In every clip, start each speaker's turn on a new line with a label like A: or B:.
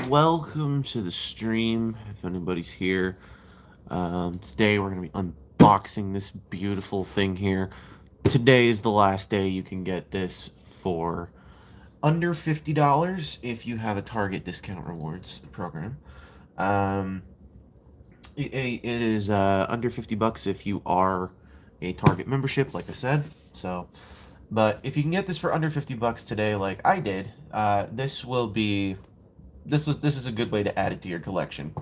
A: welcome to the stream, if anybody's here. Today we're going to be unboxing this beautiful thing here. Today is the last day you can get this for under $50 if you have a Target discount rewards program. Um, it is under 50 bucks if you are a Target membership, like I said. But if you can get this for under 50 bucks today, like I did, this is a good way to add it to your collection.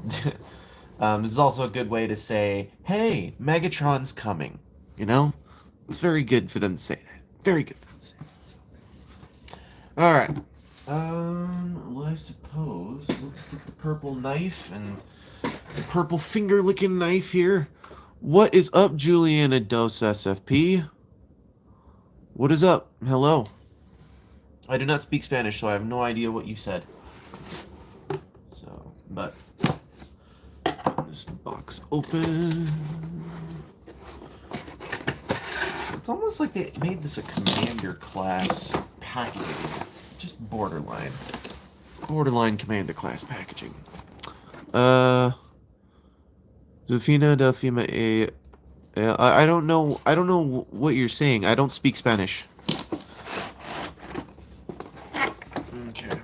A: This is also a good way to say, "Hey, Megatron's coming." You know, it's very good for them to say that. Very good for them to say that. All right. I suppose let's get the purple knife and the purple finger licking knife here. What is up, Juliana Dos SFP? What is up? Hello. I do not speak Spanish, so I have no idea what you said. But this box open. It's almost like they made this a commander class packaging. Just borderline. It's borderline commander class packaging. Zofina Delfima A. I don't know. I don't know what you're saying. I don't speak Spanish. Okay.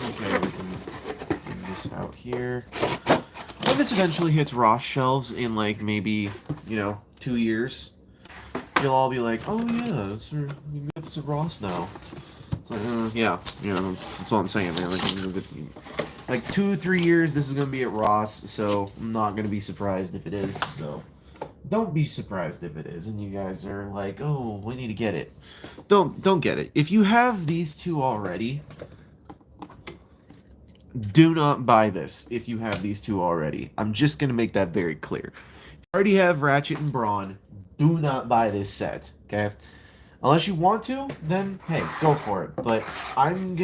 A: Okay, we can bring this out here. When this eventually hits Ross shelves in like maybe, 2 years, you'll all be like, "Oh yeah, you got this at Ross now." It's like, yeah, that's what I'm saying, man. Like 2-3 years, this is gonna be at Ross, so I'm not gonna be surprised if it is. So don't be surprised if it is, and you guys are like, "Oh, we need to get it." Don't get it. If you have these two already, do not buy this if you have these two already. I'm just going to make that very clear. If you already have Ratchet and Brawn, do not buy this set, okay? Unless you want to, then hey, go for it. But I'm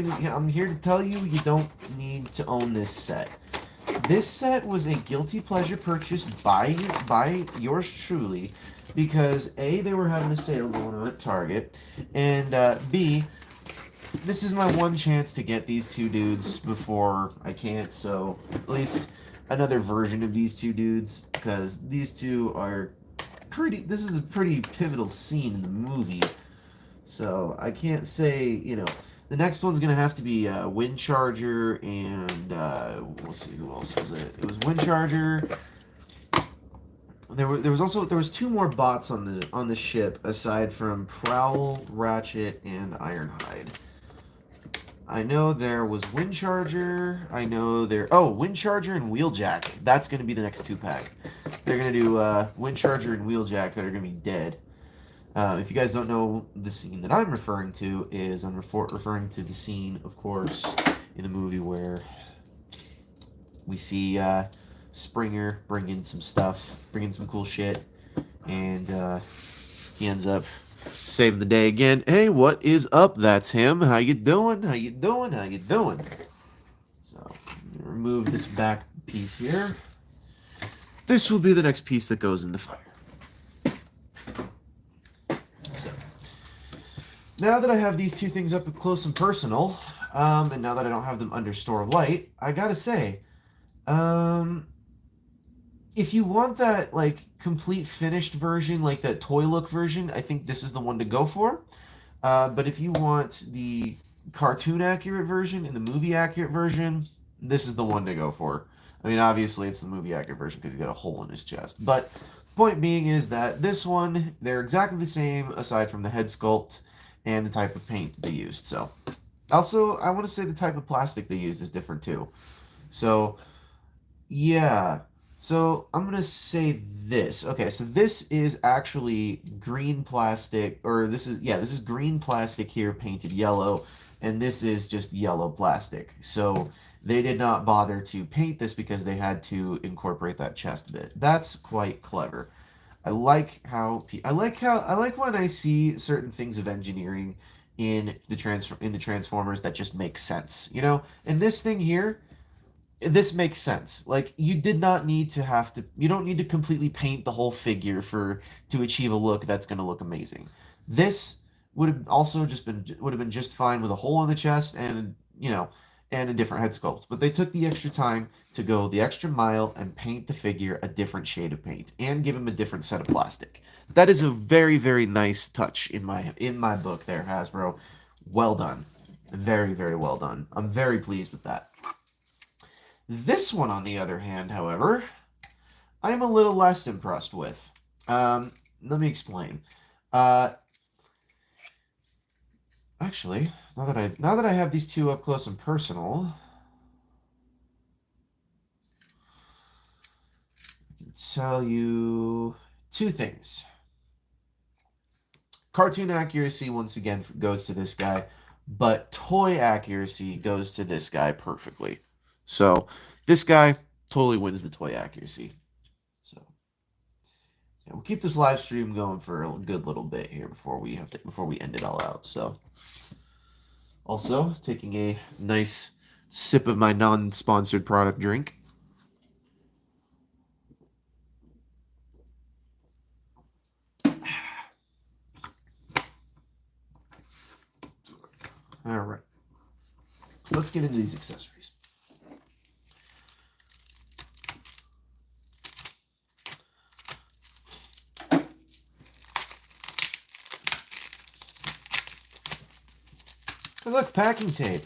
A: here to tell you, you don't need to own this set. This set was a guilty pleasure purchase by yours truly because A, they were having a sale going on at Target, and B, this is my one chance to get these two dudes before I can't, so at least another version of these two dudes, because these two are this is a pretty pivotal scene in the movie, so I can't say, the next one's going to have to be Windcharger and, let's see, who else was it? It was Windcharger. There was two more bots on the ship aside from Prowl, Ratchet, and Ironhide. I know there was Windcharger. Windcharger and Wheeljack. That's going to be the next 2-pack. They're going to do Windcharger and Wheeljack that are going to be dead. If you guys don't know, the scene that I'm referring to is I'm referring to the scene, of course, in the movie where we see Springer bring in some stuff, bring in some cool shit, and he ends up saving the day again. Hey, what is up? That's him. How you doing? How you doing? How you doing? So, remove this back piece here. This will be the next piece that goes in the fire. So, now that I have these two things up close and personal, and now that I don't have them under store light, I gotta say, if you want that, like, complete finished version, like that toy look version, I think this is the one to go for. But if you want the cartoon accurate version and the movie accurate version, this is the one to go for. I mean, obviously it's the movie accurate version because he's got a hole in his chest. But point being is that this one, they're exactly the same aside from the head sculpt and the type of paint they used. So, also, I want to say the type of plastic they used is different too. So, yeah. So I'm going to say this. Okay, so this is actually green plastic, or this is green plastic here painted yellow, and this is just yellow plastic. So they did not bother to paint this because they had to incorporate that chest bit. That's quite clever. I like when I see certain things of engineering in the Transformers that just make sense, And this thing here, this makes sense. Like, you don't need to completely paint the whole figure to achieve a look that's going to look amazing. This would have been just fine with a hole in the chest, and and a different head sculpt. But they took the extra time to go the extra mile and paint the figure a different shade of paint and give him a different set of plastic. That is a very, very nice touch in my book there, Hasbro. Well done. Very, very well done. I'm very pleased with that. This one, on the other hand, however, I'm a little less impressed with. Let me explain. Actually, now that I have these two up close and personal, I can tell you two things. Cartoon accuracy once again goes to this guy, but toy accuracy goes to this guy perfectly. So this guy totally wins the toy accuracy. So yeah, we'll keep this live stream going for a good little bit here before we end it all out. So also taking a nice sip of my non-sponsored product drink. All right, let's get into these accessories. Oh, look, packing tape.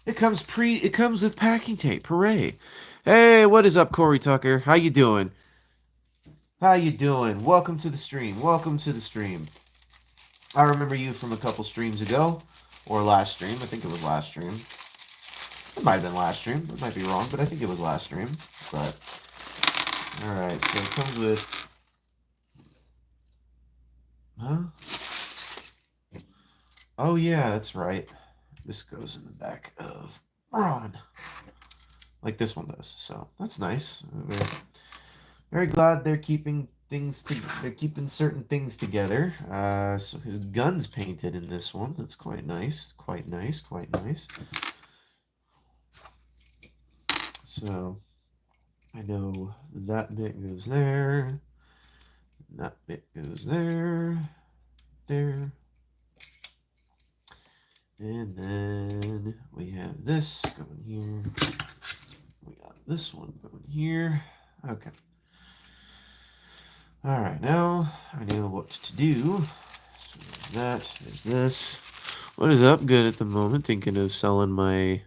A: It comes with packing tape. Hooray. Hey, what is up, Corey Tucker? How you doing? How you doing? Welcome to the stream. Welcome to the stream. I remember you from a couple streams ago. Or last stream. I think it was last stream. It might have been last stream. It might be wrong, but I think it was last stream. But, alright, so it comes with... Huh? Oh, yeah, that's right. This goes in the back of Ron. Like this one does. So, that's nice. Very, very glad they're keeping certain things together. So his gun's painted in this one. That's quite nice. Quite nice. Quite nice. So I know that bit goes there. That bit goes there. There. And then we have this going here. We got this one going here. Okay. Alright, now I know what to do. So there's this. What is up? Good at the moment. Thinking of selling my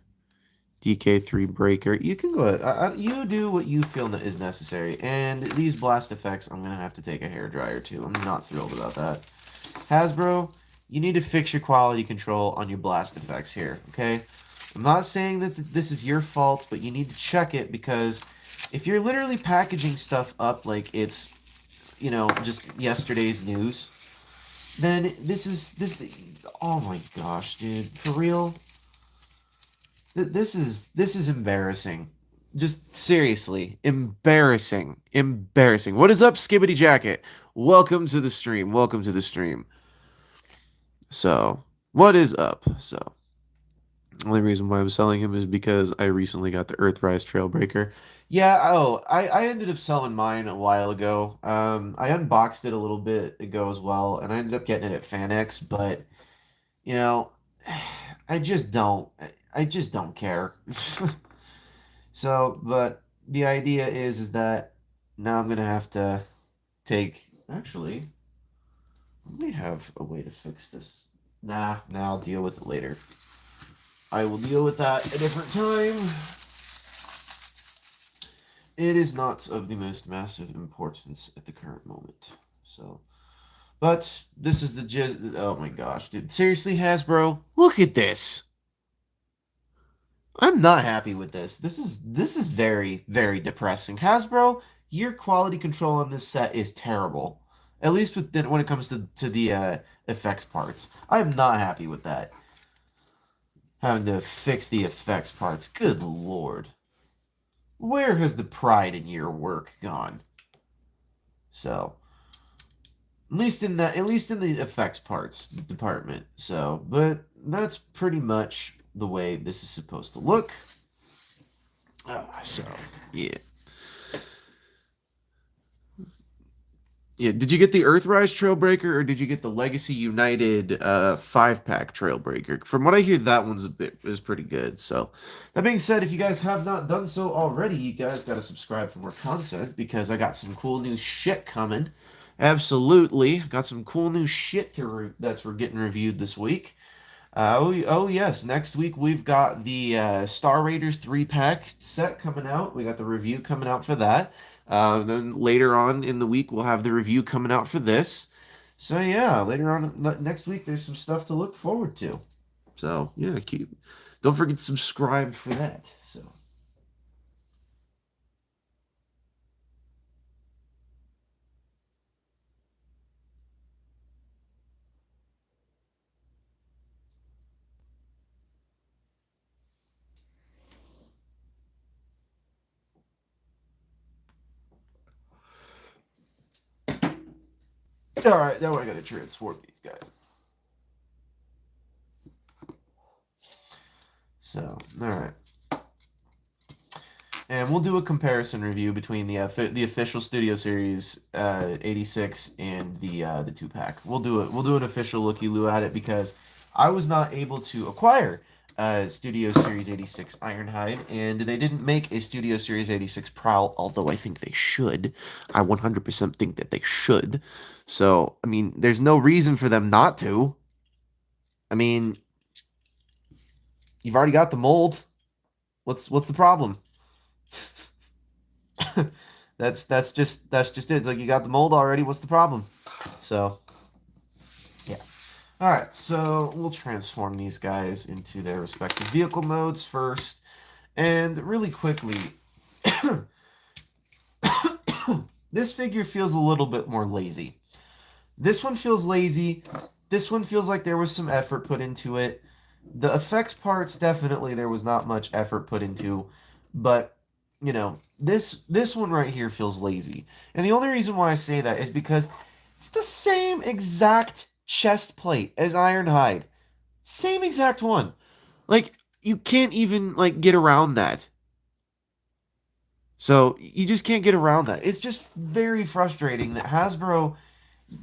A: DK3 breaker. You can go ahead. You do what you feel is necessary. And these blast effects, I'm going to have to take a hairdryer too. I'm not thrilled about that. Hasbro, you need to fix your quality control on your blast effects here, okay? I'm not saying that this is your fault, but you need to check it because if you're literally packaging stuff up like it's, you know, just yesterday's news, then this oh my gosh, dude, for real, this is embarrassing. Just seriously, embarrassing. What is up, Skibbity Jacket? Welcome to the stream. So, what is up? So, the only reason why I'm selling him is because I recently got the Earthrise Trailbreaker. Yeah, I ended up selling mine a while ago. I unboxed it a little bit ago as well, and I ended up getting it at FanX, but, you know, I just don't care. So, but the idea is that now I'm gonna have to actually, I may have a way to fix this. Nah, I'll deal with it later. I will deal with that a different time. It is not of the most massive importance at the current moment. So, but this is the gist. Oh my gosh, dude! Seriously, Hasbro, look at this. I'm not happy with this. This is very, very depressing. Hasbro, your quality control on this set is terrible. At least when it comes to the effects parts. I'm not happy with that. Having to fix the effects parts. Good lord. Where has the pride in your work gone? So, at least in the effects parts department. So, but that's pretty much the way this is supposed to look. So, yeah. Yeah, did you get the Earthrise Trailbreaker or did you get the Legacy United 5-pack Trailbreaker? From what I hear, that one's is pretty good. So, that being said, if you guys have not done so already, you guys got to subscribe for more content because I got some cool new shit coming. Absolutely, got some cool new shit that's we're getting reviewed this week. Oh yes, next week we've got the Star Raiders 3-pack set coming out. We got the review coming out for that. Then later on in the week we'll have the review coming out for this. So yeah, later on next week there's some stuff to look forward to. So yeah, don't forget to subscribe for that. So. All right, now I gotta transform these guys. So, all right. And we'll do a comparison review between the official Studio Series 86 and the 2-pack. We'll do an official looky-loo at it because I was not able to acquire Studio Series 86 Ironhide, and they didn't make a Studio Series 86 Prowl, although I think they should. I 100% think that they should. So, I mean, there's no reason for them not to. I mean, you've already got the mold. What's the problem? that's just it. It's like you got the mold already. What's the problem? So, yeah. All right. So we'll transform these guys into their respective vehicle modes first, and really quickly, this figure feels a little bit more lazy. This one feels lazy. This one feels like there was some effort put into it. The effects parts, definitely there was not much effort put into, but you know, this one right here feels lazy. And the only reason why I say that is because it's the same exact chest plate as Ironhide. Same exact one. Like, you can't even like get around that. So, you just can't get around that. It's just very frustrating that Hasbro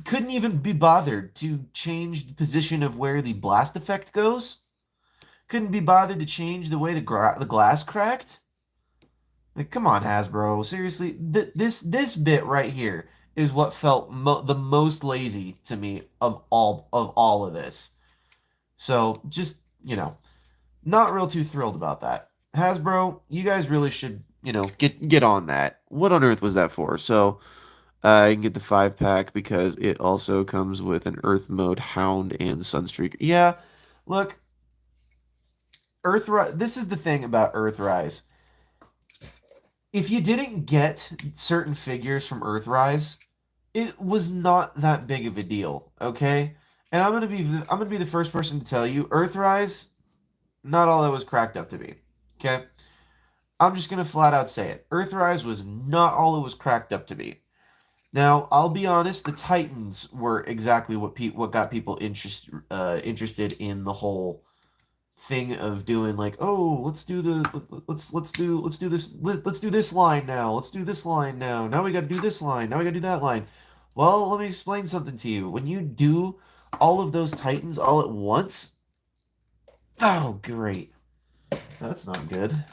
A: couldn't even be bothered to change the position of where the blast effect goes. Couldn't be bothered to change the way the glass cracked. Like, come on, Hasbro. Seriously, this bit right here is what felt the most lazy to me of all of this. So, just, not real too thrilled about that. Hasbro, you guys really should, get on that. What on earth was that for? So, you can get the 5-pack because it also comes with an Earth Mode Hound and Sunstreaker. Yeah, look, Earthrise. This is the thing about Earthrise. If you didn't get certain figures from Earthrise, it was not that big of a deal, okay? And I'm gonna be the first person to tell you, Earthrise, not all that was cracked up to be, okay? I'm just gonna flat out say it. Earthrise was not all it was cracked up to be. Now, I'll be honest, the Titans were exactly what got people interested in the whole thing of doing like, oh, let's do this line now. Let's do this line now. Now we got to do this line. Now we got to do that line. Well, let me explain something to you. When you do all of those Titans all at once, oh, great. That's not good.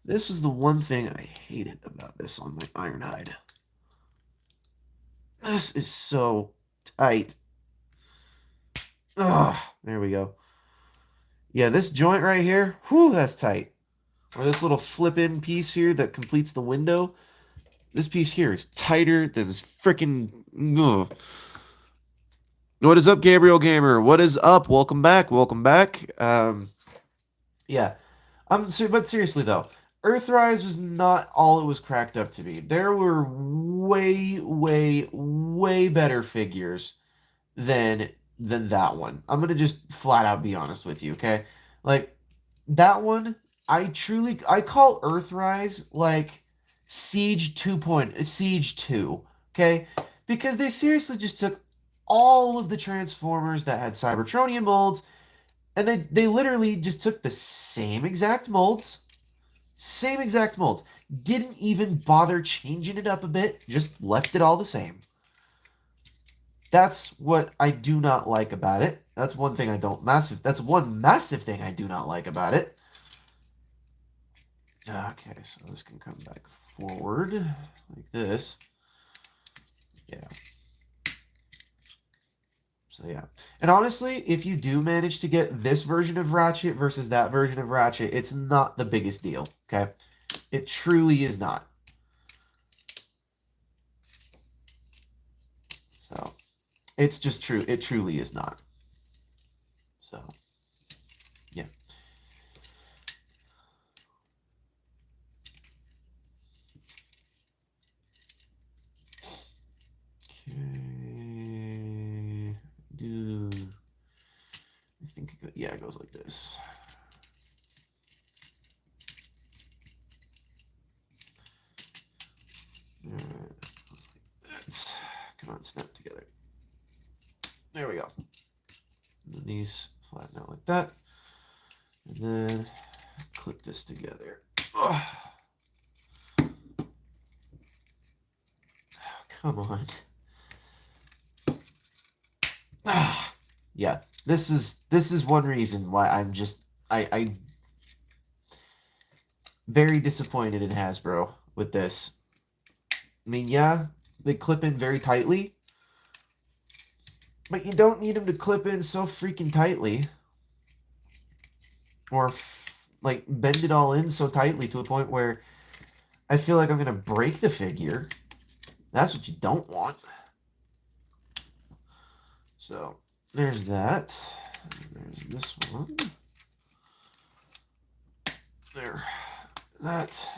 A: This was the one thing I hated about this on my Ironhide. This is so tight. Ugh, there we go. Yeah, this joint right here, whew, that's tight. Or this little flip-in piece here that completes the window. This piece here is tighter than this freaking... What is up, Gabriel Gamer? What is up? Welcome back. Welcome back. Yeah. But seriously, though, Earthrise was not all it was cracked up to be. There were way, way, way better figures than that one. I'm gonna just flat out be honest with you, okay? Like, that one, I call Earthrise like Siege 2.0, Siege 2, okay? Because they seriously just took all of the Transformers that had Cybertronian molds, and they literally just took the same exact molds, didn't even bother changing it up a bit, just left it all the same. That's what I do not like about it. That's one thing I don't massive. That's one massive thing I do not like about it. Okay, so this can come back forward like this. Yeah. So yeah. And honestly, if you do manage to get this version of Ratchet versus that version of Ratchet, it's not the biggest deal, okay? It truly is not. So, it's just true. It truly is not. So, yeah. Okay. Dude. I think yeah, it goes like this. Alright. Come on, snap together. There we go. And then these flatten out like that. And then clip this together. Oh, come on. Yeah. This is one reason why I'm just I very disappointed in Hasbro with this. I mean, yeah, they clip in very tightly, but you don't need them to clip in so freaking tightly. Or, like, bend it all in so tightly to a point where I feel like I'm going to break the figure. That's what you don't want. So, there's that. There's this one. There. That.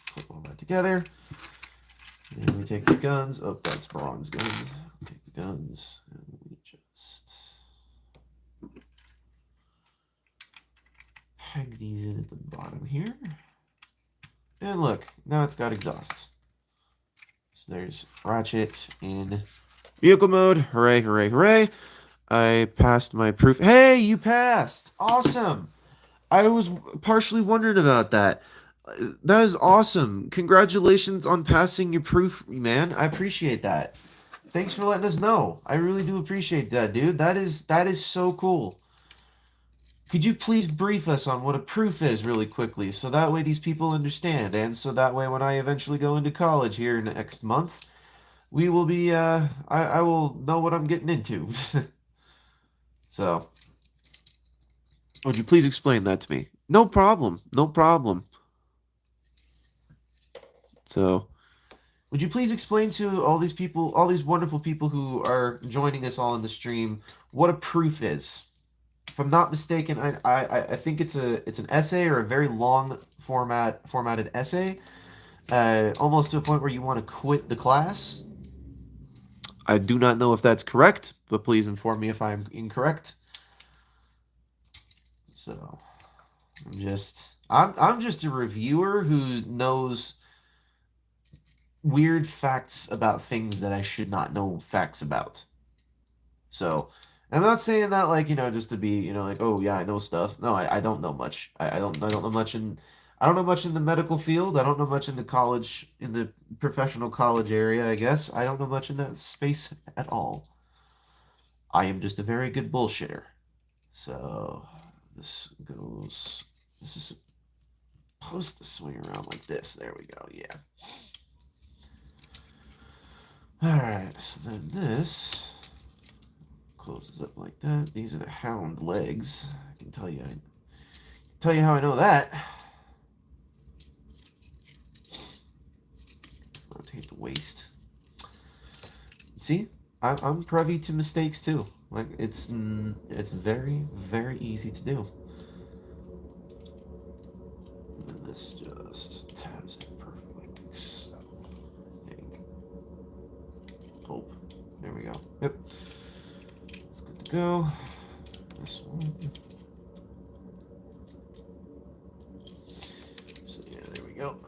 A: Clip all that together. And we take the guns. Oh, that's bronze gun. Take the guns. And we just peg these in at the bottom here. And look, now it's got exhausts. So there's Ratchet in vehicle mode. Hooray, hooray, hooray. I passed my proof. Hey, you passed. Awesome. I was partially wondering about that. That is awesome. Congratulations on passing your proof, man. I appreciate that. Thanks for letting us know. I really do appreciate that, dude. That is so cool. Could you please brief us on what a proof is really quickly, so that way these people understand, and so that way when I eventually go into college here next month, we will be, I will know what I'm getting into. So, would you please explain that to me? No problem. No problem. So, would you please explain to all these people, all these wonderful people who are joining us all in the stream, what a proof is? If I'm not mistaken, I think it's an essay or a very long formatted essay, almost to a point where you want to quit the class. I do not know if that's correct, but please inform me if I'm incorrect. So, I'm just a reviewer who knows weird facts about things that I should not know facts about. So, I'm not saying that like, just to be, like, oh yeah, I know stuff. No, I don't know much. I don't know much I don't know much in the medical field. I don't know much in the college, in the professional college area, I guess. I don't know much in that space at all. I am just a very good bullshitter. So, this is supposed to swing around like this. There we go, yeah. Alright, so then this closes up like that. These are the hound legs. I can tell you how I know that. Rotate the waist. See, I'm privy to mistakes too. Like it's very, very easy to do. And this just tabs it perfectly. So, I think. Hope. There we go. Yep. It's good to go. This one. So yeah, there we go.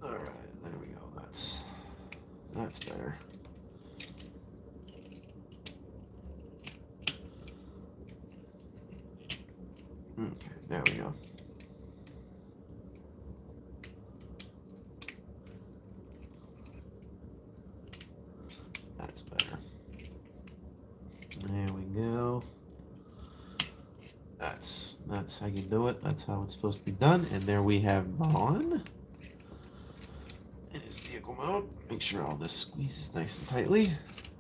A: Alright, there we go. That's better. There we go. That's better. There we go. That's how you do it. That's how it's supposed to be done. And there we have Braun in his vehicle mode. Make sure all this squeezes nice and tightly.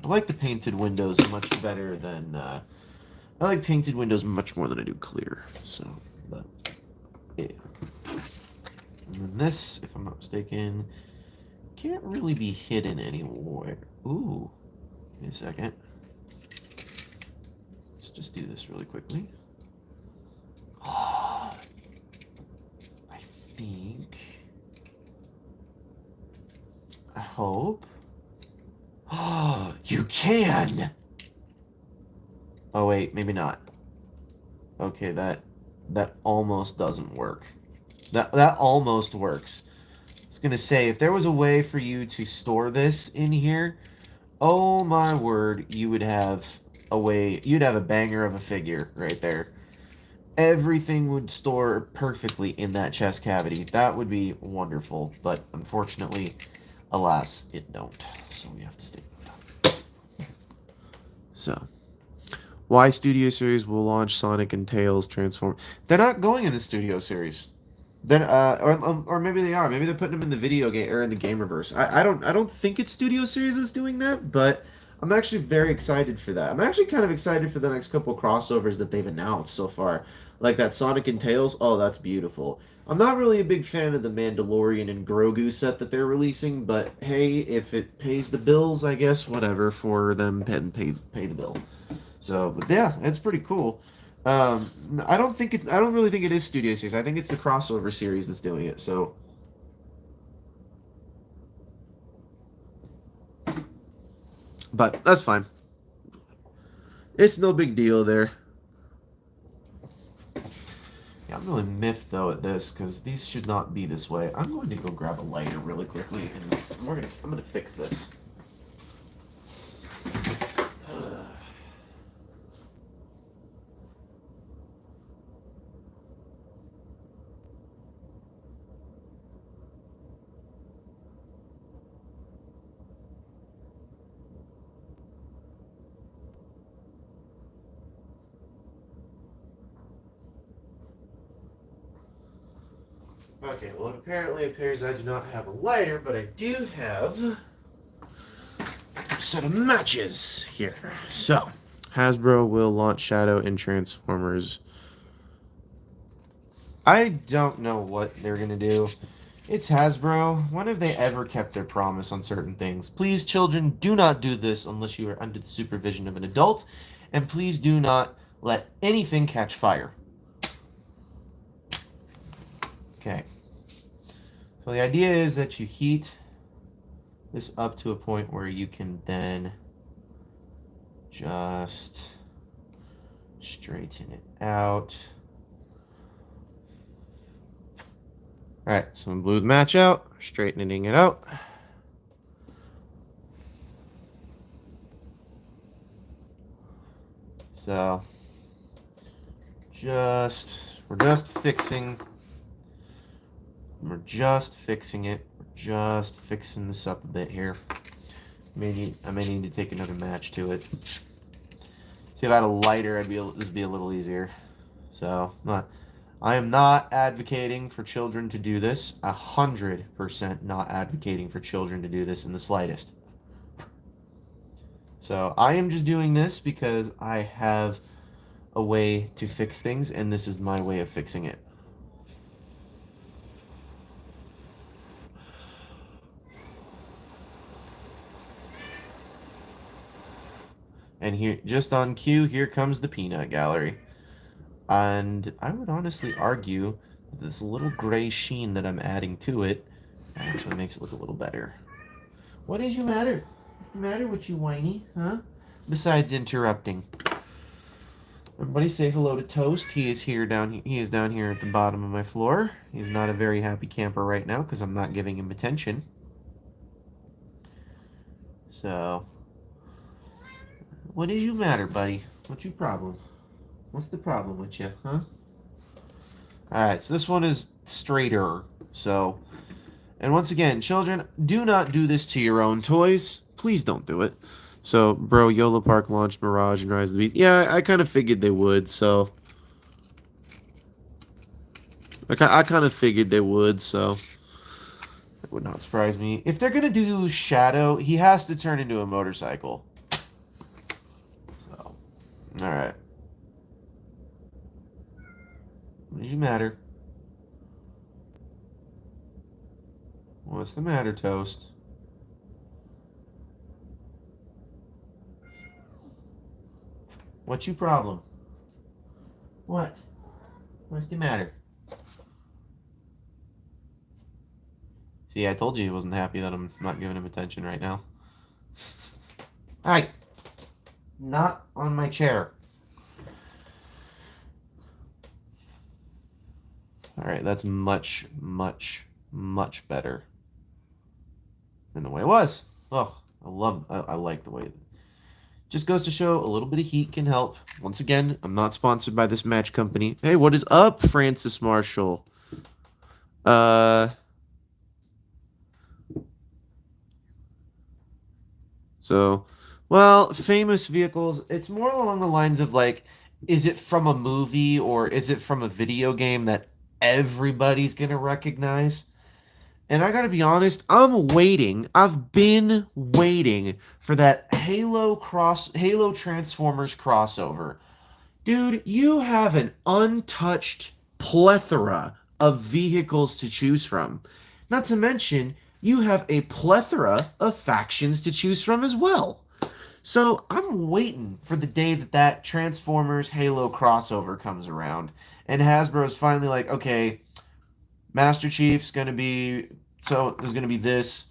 A: I like the painted windows much better than I like painted windows much more than I do clear. So, but yeah. And then this, if I'm not mistaken, can't really be hidden anywhere. Ooh, wait a second. Let's just do this really quickly. I think. I hope. Oh, you can! Oh wait, maybe not. Okay, that almost doesn't work. That almost works. I was gonna say, if there was a way for you to store this in here, oh my word, you would have a way, you'd have a banger of a figure right there. Everything would store perfectly in that chest cavity. That would be wonderful, but unfortunately, alas, it don't. So we have to stay with that. So, why Studio Series will launch Sonic and Tails Transform? They're not going in the Studio Series. Then, or maybe they are. Maybe they're putting them in the video game or in the Gamerverse. I don't think it's Studio Series is doing that, but I'm actually very excited for that. I'm actually kind of excited for the next couple crossovers that they've announced so far, like that Sonic and Tails. Oh, that's beautiful. I'm not really a big fan of the Mandalorian and Grogu set that they're releasing, but hey, if it pays the bills, I guess whatever for them and pay the bill. So, but yeah, it's pretty cool. I don't really think it is Studio Series. I think it's the crossover series that's doing it. So, but that's fine. It's no big deal there. Yeah, I'm really miffed though at this because these should not be this way. I'm going to go grab a lighter really quickly and I'm gonna fix this. Okay, well, apparently it appears I do not have a lighter, but I do have a set of matches here. So, Hasbro will launch Shadow and Transformers. I don't know what they're going to do. It's Hasbro. When have they ever kept their promise on certain things? Please, children, do not do this unless you are under the supervision of an adult. And please do not let anything catch fire. Okay. So the idea is that you heat this up to a point where you can then just straighten it out. Alright, so I'm blew the match out, straightening it out. So, we're just fixing it. We're just fixing this up a bit here. I may need to take another match to it. See, if I had a lighter, this would be a little easier. So, I am not advocating for children to do this. 100% not advocating for children to do this in the slightest. So, I am just doing this because I have a way to fix things, and this is my way of fixing it. And here, just on cue, here comes the peanut gallery. And I would honestly argue that this little gray sheen that I'm adding to it actually makes it look a little better. What is you matter? What's the matter with you, whiny? Huh? Besides interrupting. Everybody say hello to Toast. He is down here at the bottom of my floor. He's not a very happy camper right now because I'm not giving him attention. So, what is you matter, buddy? What's your problem? What's the problem with you, huh? Alright, so this one is straighter. So, and once again, children, do not do this to your own toys. Please don't do it. So, bro, YOLO Park launched Mirage and Rise of the Beast. Yeah, I kind of figured they would, so. I kind of figured they would, so. It would not surprise me. If they're going to do Shadow, he has to turn into a motorcycle. So, alright. What does you matter? What's the matter, Toast? What's your problem? What? What's the matter? See, I told you he wasn't happy that I'm not giving him attention right now. Alright. Not on my chair. Alright, that's much, much, much better than the way it was. Oh, I like the way. Just goes to show a little bit of heat can help. Once again, I'm not sponsored by this match company. Hey, what is up, Francis Marshall? So, well, famous vehicles, it's more along the lines of like, is it from a movie or is it from a video game that everybody's gonna recognize? And I gotta be honest, I'm waiting. I've been waiting for that Halo Transformers crossover. Dude, you have an untouched plethora of vehicles to choose from. Not to mention, you have a plethora of factions to choose from as well. So I'm waiting for the day that that Transformers Halo crossover comes around, and Hasbro's finally like, okay, Master Chief's gonna be so there's gonna be this,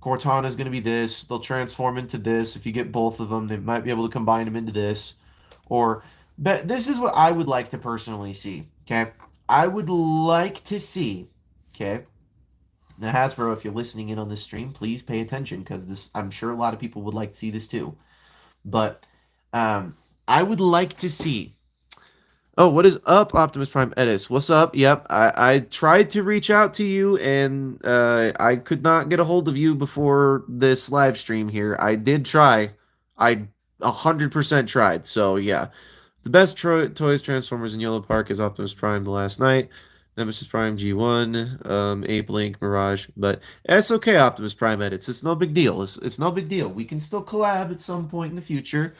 A: Cortana's gonna be this. They'll transform into this. If you get both of them, they might be able to combine them into this, or but this is what I would like to personally see. Okay, I would like to see. Okay, now Hasbro, if you're listening in on this stream, please pay attention because this I'm sure a lot of people would like to see this too. But I would like to see. Oh, what is up, Optimus Prime Edis? What's up? Yep, I tried to reach out to you and I could not get a hold of you before this live stream here. I did try. I 100% tried. So yeah, the best toys Transformers in Yellow Park is Optimus Prime the last night, Nemesis Prime G1, Ape Link, Mirage. But it's okay, Optimus Prime edits. It's no big deal. It's no big deal. We can still collab at some point in the future.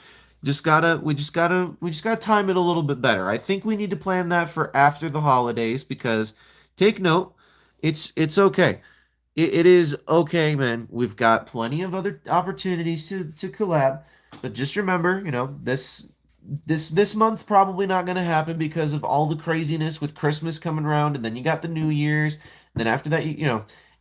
A: We just gotta time it a little bit better. I think we need to plan that for after the holidays because take note, it's okay. It is okay, man. We've got plenty of other opportunities to collab, but just remember, this month probably not going to happen because of all the craziness with Christmas coming around, and then you got the New Year's. Then after that,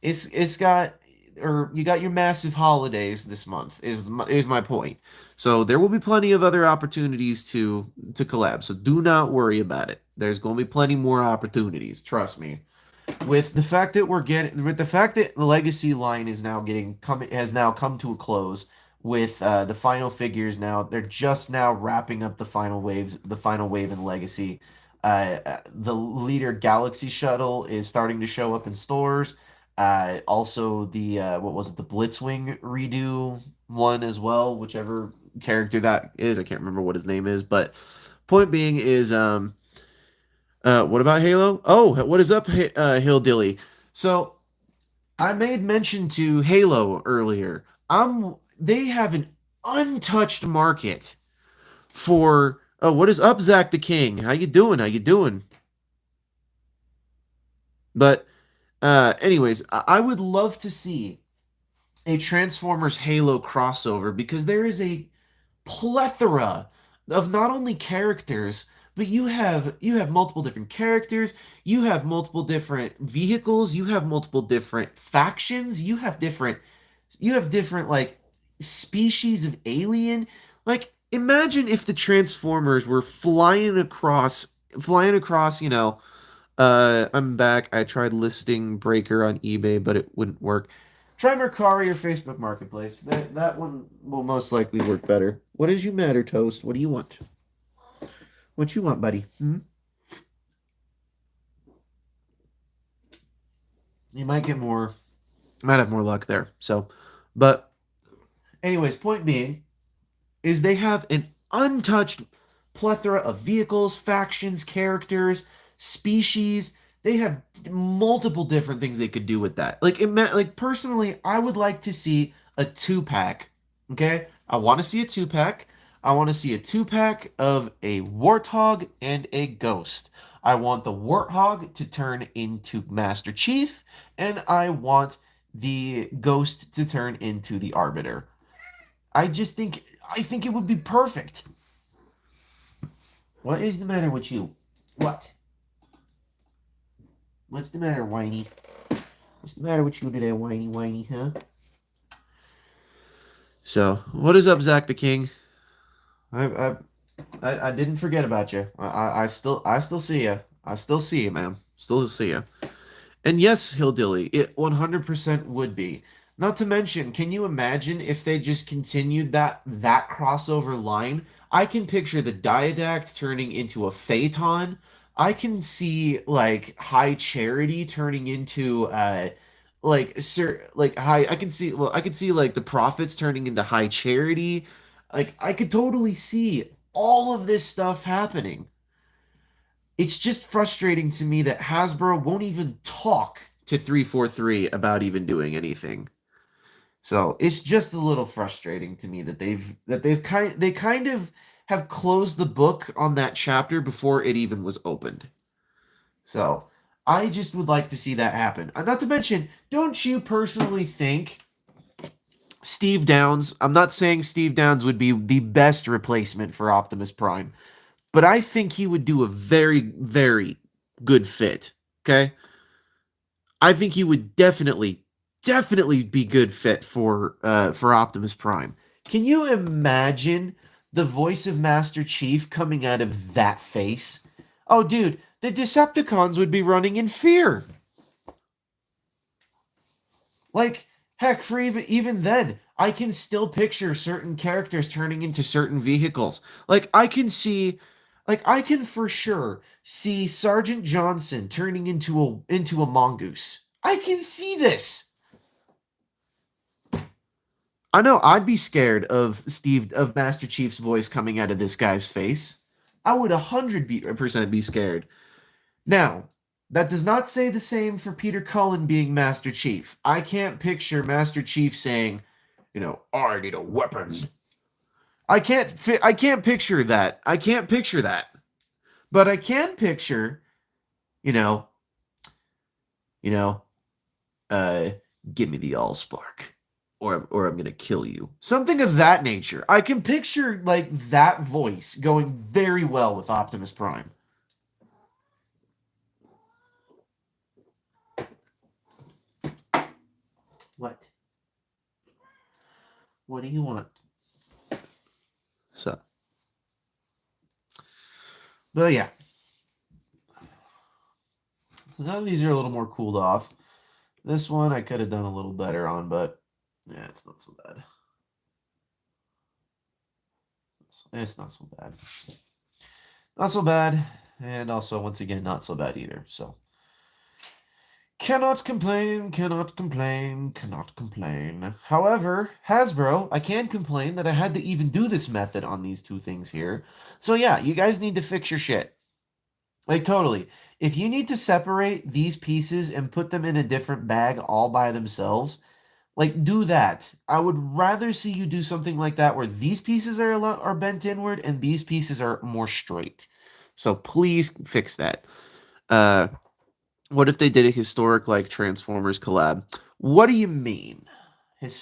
A: it's got or you got your massive holidays this month is my point. So there will be plenty of other opportunities to collab. So do not worry about it. There's going to be plenty more opportunities. Trust me. With the fact that the legacy line is now getting come has now come to a close with the final figures now they're just now wrapping up the final wave in legacy. The leader Galaxy Shuttle is starting to show up in stores. Also the what was it, the Blitzwing redo one as well, whichever character that is, I can't remember what his name is, but point being is what about Halo? Oh, what is up, Hillbilly? So I made mention to Halo earlier. They have an untouched market for. Oh, what is up, Zach the King? How you doing? How you doing? But, anyways, I would love to see a Transformers Halo crossover because there is a plethora of not only characters, but you have multiple different characters, you have multiple different vehicles, you have multiple different factions, you have different like species of alien. Like imagine if the Transformers were flying across, I'm back. I tried listing Breaker on eBay, but it wouldn't work. Try Mercari or Facebook Marketplace. That one will most likely work better. What does you matter, Toast? What do you want? What you want, buddy? Hmm? You might get more, might have more luck there. So, but anyways, point being is they have an untouched plethora of vehicles, factions, characters, species. They have multiple different things they could do with that. Like personally, I would like to see a two pack. Okay, I want to see a two pack. I want to see a two pack of a warthog and a ghost. I want the warthog to turn into Master Chief, and I want the ghost to turn into the Arbiter. I think it would be perfect. What is the matter with you? What? What's the matter, Whiny? What's the matter with you today, Whiny, huh? So, what is up, Zach the King? I I I didn't forget about you. I still see you. I still see you, man. Still see you. And yes, Hillbilly, it 100% would be. Not to mention, can you imagine if they just continued that crossover line? I can picture the Diadact turning into a Phaeton. I can see like High Charity turning into like high I could see like the Prophets turning into High Charity. Like I could totally see all of this stuff happening. It's just frustrating to me that Hasbro won't even talk to 343 about even doing anything. So it's just a little frustrating to me that they kind of have closed the book on that chapter before it even was opened. So I just would like to see that happen. Not to mention, don't you personally think Steve Downs? I'm not saying Steve Downs would be the best replacement for Optimus Prime, but I think he would do a very, very good fit. Okay, I think he would definitely be good fit for Optimus Prime. Can you imagine the voice of Master Chief coming out of that face? Oh, dude, the Decepticons would be running in fear. Like, heck, for even then, I can still picture certain characters turning into certain vehicles. I can for sure see Sergeant Johnson turning into a mongoose. I can see this. I know I'd be scared of Master Chief's voice coming out of this guy's face. I would 100% be scared. Now, that does not say the same for Peter Cullen being Master Chief. I can't picture Master Chief saying, I need a weapon. I can't picture that. I can't picture that. But I can picture, you know, you know, uh give me the Allspark or I'm going to kill you. Something of that nature. I can picture like that voice going very well with Optimus Prime. What? What do you want? So, but yeah. So none of these are a little more cooled off. This one I could have done a little better on, but yeah, it's not so bad. It's not so bad. Not so bad. And also, once again, not so bad either. So, cannot complain, cannot complain, cannot complain. However, Hasbro, I can complain that I had to even do this method on these two things here. So yeah, you guys need to fix your shit. Like totally. If you need to separate these pieces and put them in a different bag all by themselves, like do that. I would rather see you do something like that where these pieces are bent inward and these pieces are more straight. So please fix that. Uh what if they did a historic like Transformers collab? What do you mean?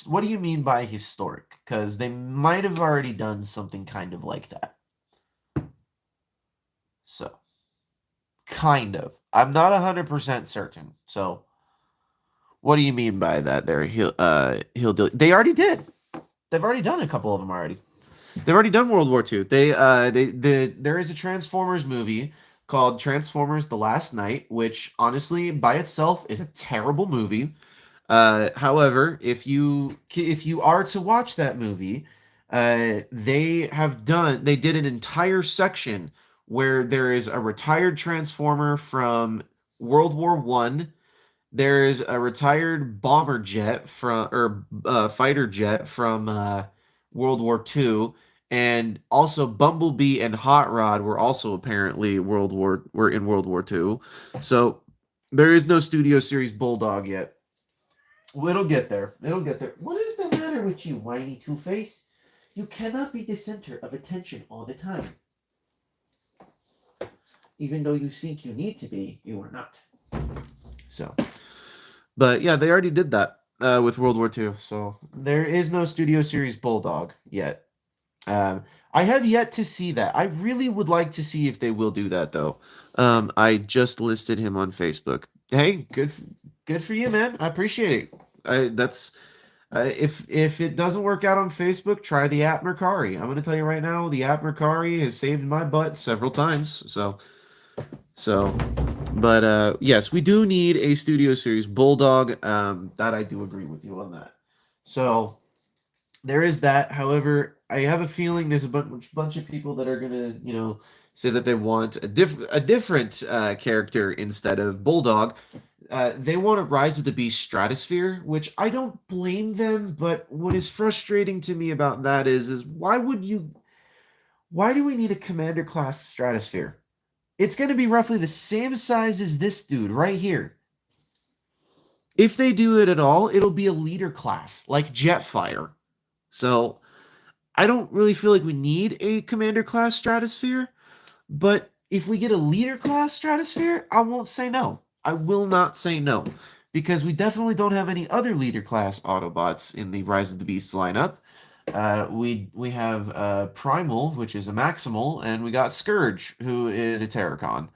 A: What do you mean by historic? Because they might have already done something kind of like that. So, kind of. I'm not 100% certain. So, what do you mean by that there? He'll do. They already did. They've already done a couple of them already. They've already done World War II. There is a Transformers movie called Transformers: The Last Night, which honestly by itself is a terrible movie. However, if you are to watch that movie, they did an entire section where there is a retired Transformer from World War One There's a retired bomber jet from or fighter jet from World War II, and also Bumblebee and Hot Rod were also apparently were in World War II. So there is no Studio Series Bulldog yet. Well, it'll get there. It'll get there. What is the matter with you, whiny Two-Face? You cannot be the center of attention all the time. Even though you think you need to be, you are not. So, but yeah, they already did that with World War II. So there is no Studio Series Bulldog yet. I have yet to see that. I really would like to see if they will do that though. I just listed him on Facebook. Hey, good for you, man. I appreciate it. That's if it doesn't work out on Facebook, try the app Mercari. I'm gonna tell you right now, the app Mercari has saved my butt several times. So, but yes, we do need a Studio Series Bulldog. That I do agree with you on that. So there is that. However, I have a feeling there's a bunch of people that are gonna, say that they want a different character instead of Bulldog. They want a Rise of the Beast Stratosphere, which I don't blame them. But what is frustrating to me about that is why do we need a Commander class Stratosphere? It's going to be roughly the same size as this dude right here. If they do it at all, it'll be a leader class, like Jetfire. So I don't really feel like we need a Commander class Stratosphere, but if we get a leader class Stratosphere, I won't say no. I will not say no, because we definitely don't have any other leader class Autobots in the Rise of the Beasts lineup. We have Primal, which is a Maximal, and we got Scourge, who is a Terracon.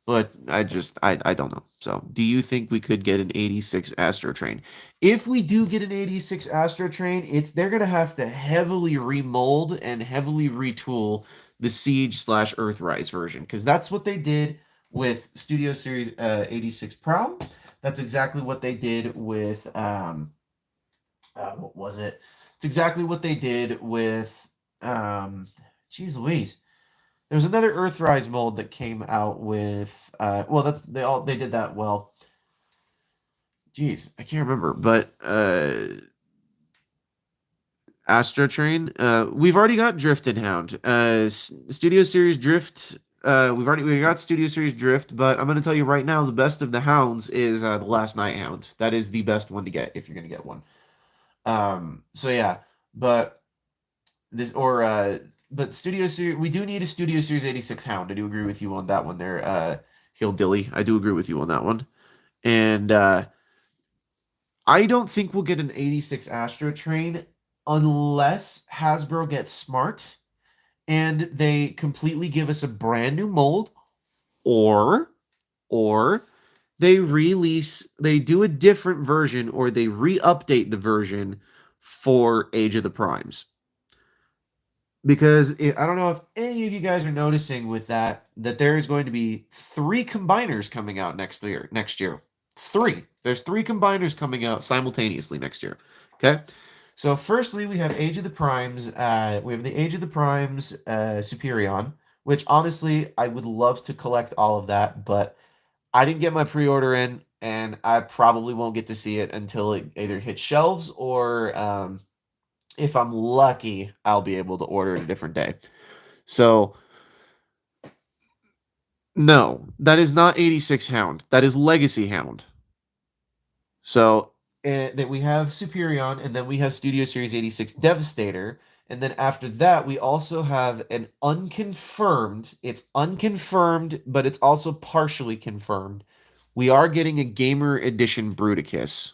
A: But I don't know. So, do you think we could get an 86 Astro Train? If we do get an 86 Astro Train, they're gonna have to heavily remold and heavily retool the Siege / Earthrise version, because that's what they did with Studio Series 86 Prowl. That's exactly what they did with what was it? It's exactly what they did with geez Louise. There's another Earthrise mold that came out with well, they did that well. Jeez, I can't remember, but Astro Train. We've already got Drift and Hound. Studio Series Drift. We got Studio Series Drift, but I'm gonna tell you right now, the best of the Hounds is the Last Night Hound. That is the best one to get if you're gonna get one. So yeah, but this or but Studio Series, we do need a Studio Series 86 Hound. I do agree with you on that one there, Dilly. I do agree with you on that one. And I don't think we'll get an 86 Astro Train unless Hasbro gets smart and they completely give us a brand new mold, or or they do a different version, or they re-update the version for Age of the Primes. Because I don't know if any of you guys are noticing with that there is going to be 3 combiners coming out next year. There's 3 combiners coming out simultaneously next year. Okay. So firstly, we have Age of the Primes. We have the Age of the Primes Superion, which honestly I would love to collect all of that, but I didn't get my pre-order in, and I probably won't get to see it until it either hits shelves, or if I'm lucky, I'll be able to order it a different day. So, no, that is not 86 Hound. That is Legacy Hound. So, that we have Superion, and then we have Studio Series 86 Devastator. And then after that, we also have an unconfirmed. It's unconfirmed, but it's also partially confirmed. We are getting a Gamer Edition Bruticus.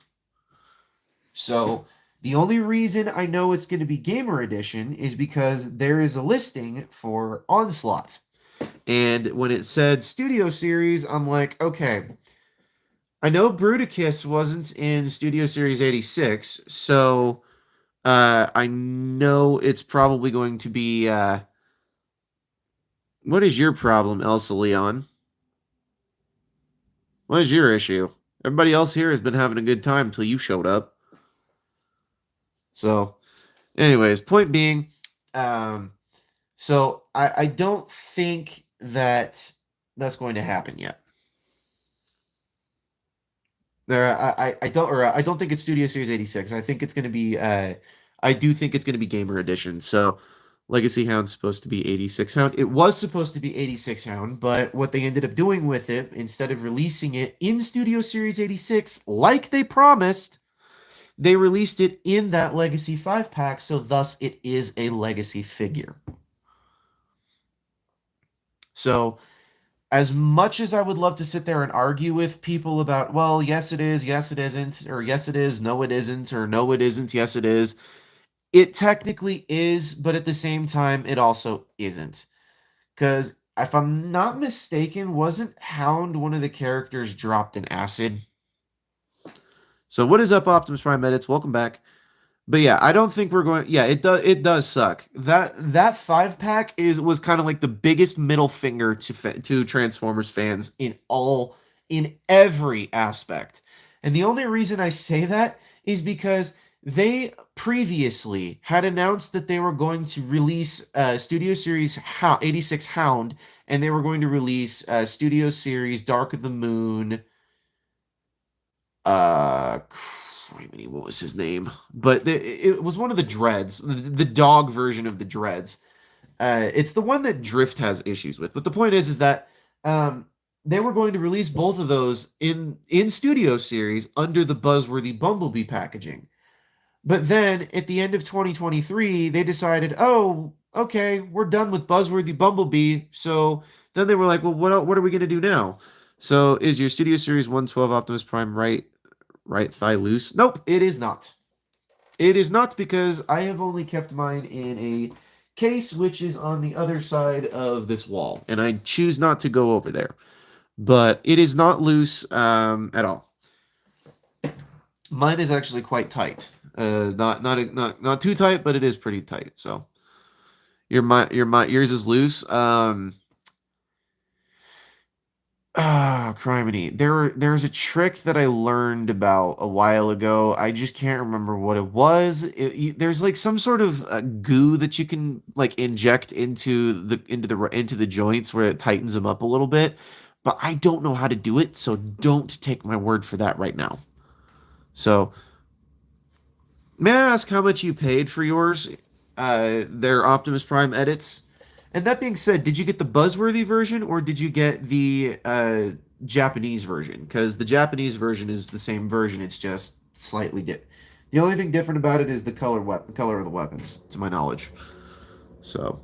A: So, the only reason I know it's going to be Gamer Edition is because there is a listing for Onslaught. And when it said Studio Series, I'm like, okay, I know Bruticus wasn't in Studio Series 86, so I know it's probably going to be. What is your problem, Elsa Leon? What is your issue? Everybody else here has been having a good time until you showed up. So, anyways, point being, so I don't think that's going to happen yet. I don't think it's Studio Series 86. I think it's going to be I do think it's going to be Gamer Edition. So Legacy Hound's supposed to be 86 Hound. It was supposed to be 86 Hound, but what they ended up doing with it, instead of releasing it in Studio Series 86 like they promised, they released it in that Legacy 5 pack, so thus it is a Legacy figure. So as much as I would love to sit there and argue with people about, well, yes it is, yes it isn't, or yes it is, no it isn't, or no it isn't, yes it is, it technically is, but at the same time, it also isn't. Because if I'm not mistaken, wasn't Hound one of the characters dropped in acid? So what is up, Optimus Prime edits? Welcome back. But yeah, I don't think we're going. Yeah, it does suck. That 5 pack was kind of like the biggest middle finger to Transformers fans in every aspect. And the only reason I say that is because they previously had announced that they were going to release Studio Series 86 Hound, and they were going to release Studio Series Dark of the Moon. What was his name? But it was one of the Dreads, the dog version of the Dreads. It's the one that Drift has issues with. But the point is that they were going to release both of those in Studio Series under the Buzzworthy Bumblebee packaging. But then at the end of 2023, they decided, oh, okay, we're done with Buzzworthy Bumblebee. So then they were like, well, what are we going to do now? So is your Studio Series 112 Optimus Prime right thigh loose? Nope, it is not. It is not, because I have only kept mine in a case which is on the other side of this wall, and I choose not to go over there. But it is not loose at all. Mine is actually quite tight. Not too tight, but it is pretty tight. So yours is loose. Criminy. There's a trick that I learned about a while ago. I just can't remember what it was. There's like some sort of goo that you can like inject into the joints where it tightens them up a little bit, but I don't know how to do it, so don't take my word for that right now. So, may I ask how much you paid for yours? Their Optimus Prime edits. And that being said, did you get the Buzzworthy version or did you get the Japanese version? Because the Japanese version is the same version, it's just slightly different. The only thing different about it is the color of the weapons, to my knowledge. So,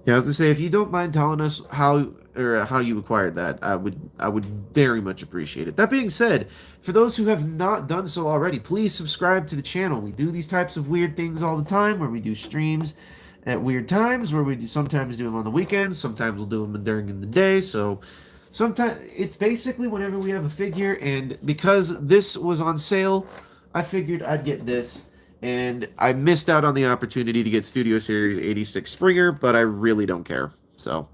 A: yeah, I was gonna say, if you don't mind telling us how you acquired that, I would very much appreciate it. That being said, for those who have not done so already, please subscribe to the channel. We do these types of weird things all the time, where we do streams at weird times, where we sometimes do them on the weekends, sometimes we'll do them during the day. So sometimes it's basically whenever we have a figure, and because this was on sale, I figured I'd get this. And I missed out on the opportunity to get Studio Series 86 Springer, but I really don't care. So,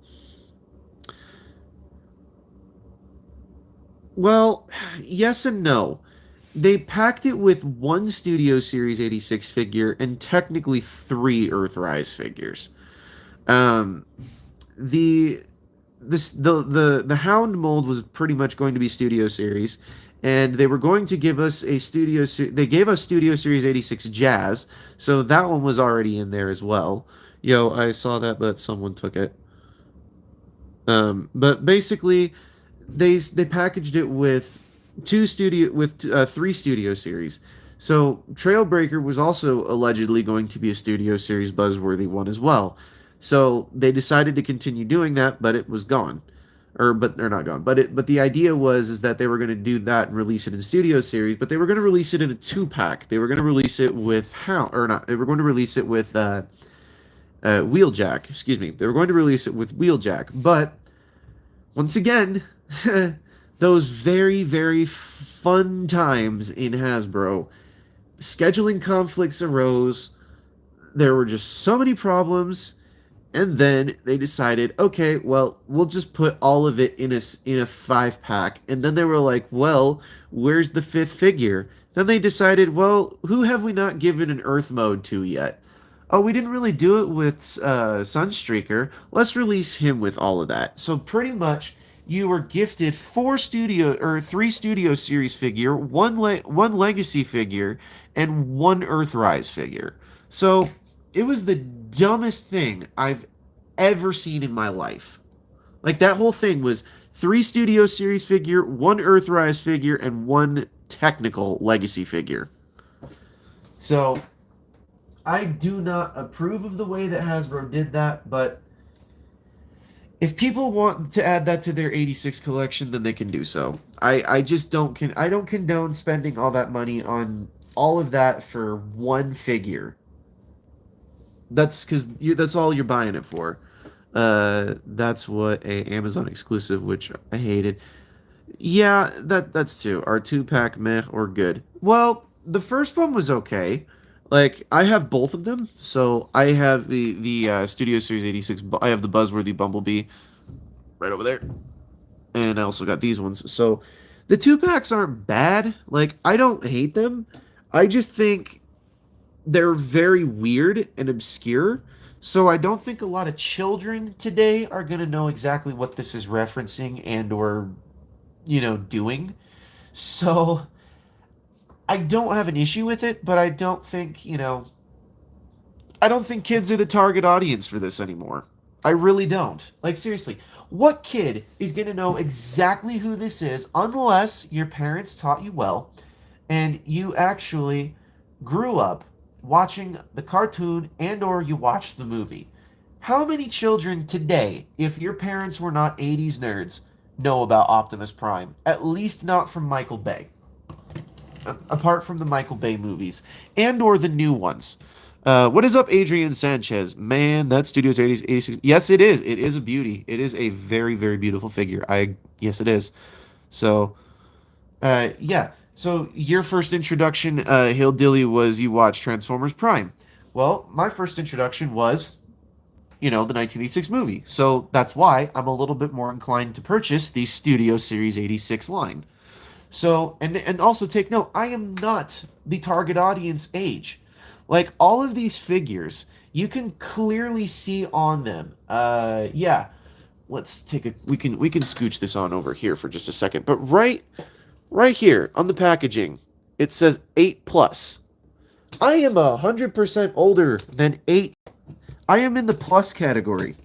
A: well, yes and no. They packed it with one Studio Series 86 figure and technically 3 Earthrise figures. Um, the the Hound mold was pretty much going to be Studio Series, and they were going to give us they gave us Studio Series 86 Jazz, so that one was already in there as well. Yo, I saw that, but someone took it. But basically, they packaged it with 3 Studio Series. So Trailbreaker was also allegedly going to be a Studio Series buzzworthy one as well. So they decided to continue doing that, but it was gone. But they're not gone. But the idea was that they were going to do that and release it in Studio Series, but they were going to release it in a 2 pack. They were going to release it with They were going to release it with Wheeljack. Excuse me. They were going to release it with Wheeljack, but once again, those very, very fun times in Hasbro, scheduling conflicts arose. There were just so many problems, and then they decided, okay, well, we'll just put all of it in a 5 pack. And then they were like, well, where's the 5th figure? Then they decided, well, who have we not given an Earth mode to yet? Oh, we didn't really do it with Sunstreaker. Let's release him with all of that. So pretty much, you were gifted three Studio Series figure, one Legacy figure, and one Earthrise figure. So it was the dumbest thing I've ever seen in my life. Like that whole thing was three Studio Series figure, one Earthrise figure, and one technical Legacy figure. So I do not approve of the way that Hasbro did that, but if people want to add that to their 86 collection, then they can do so. I just I don't condone spending all that money on all of that for one figure. That's because that's all you're buying it for. That's what a Amazon exclusive, which I hated. Yeah, that's two. Our two pack meh or good. Well, the first one was okay. Like I have both of them, so I have the Studio Series 86. I have the Buzzworthy Bumblebee right over there, and I also got these ones. So the two packs aren't bad. Like I don't hate them. I just think they're very weird and obscure. So I don't think a lot of children today are gonna know exactly what this is referencing and or doing. So I don't have an issue with it, but I don't think, I don't think kids are the target audience for this anymore. I really don't. Like, seriously, what kid is going to know exactly who this is unless your parents taught you well and you actually grew up watching the cartoon and or you watched the movie? How many children today, if your parents were not 80s nerds, know about Optimus Prime? At least not from Michael Bay. Apart from the Michael Bay movies and or the new ones. What is up, Adrian Sanchez? Man, that Studio's 86. Yes, it is. It is a beauty. It is a very, very beautiful figure. Yes, it is. So, yeah. So your first introduction, Hillbilly, was you watched Transformers Prime. Well, my first introduction was, the 1986 movie. So that's why I'm a little bit more inclined to purchase the Studio Series 86 line. So, and also take note, I am not the target audience age. Like all of these figures, you can clearly see on them. Yeah. Let's take a we can scooch this on over here for just a second. But right here on the packaging, it says 8 plus. I am 100% older than 8. I am in the plus category.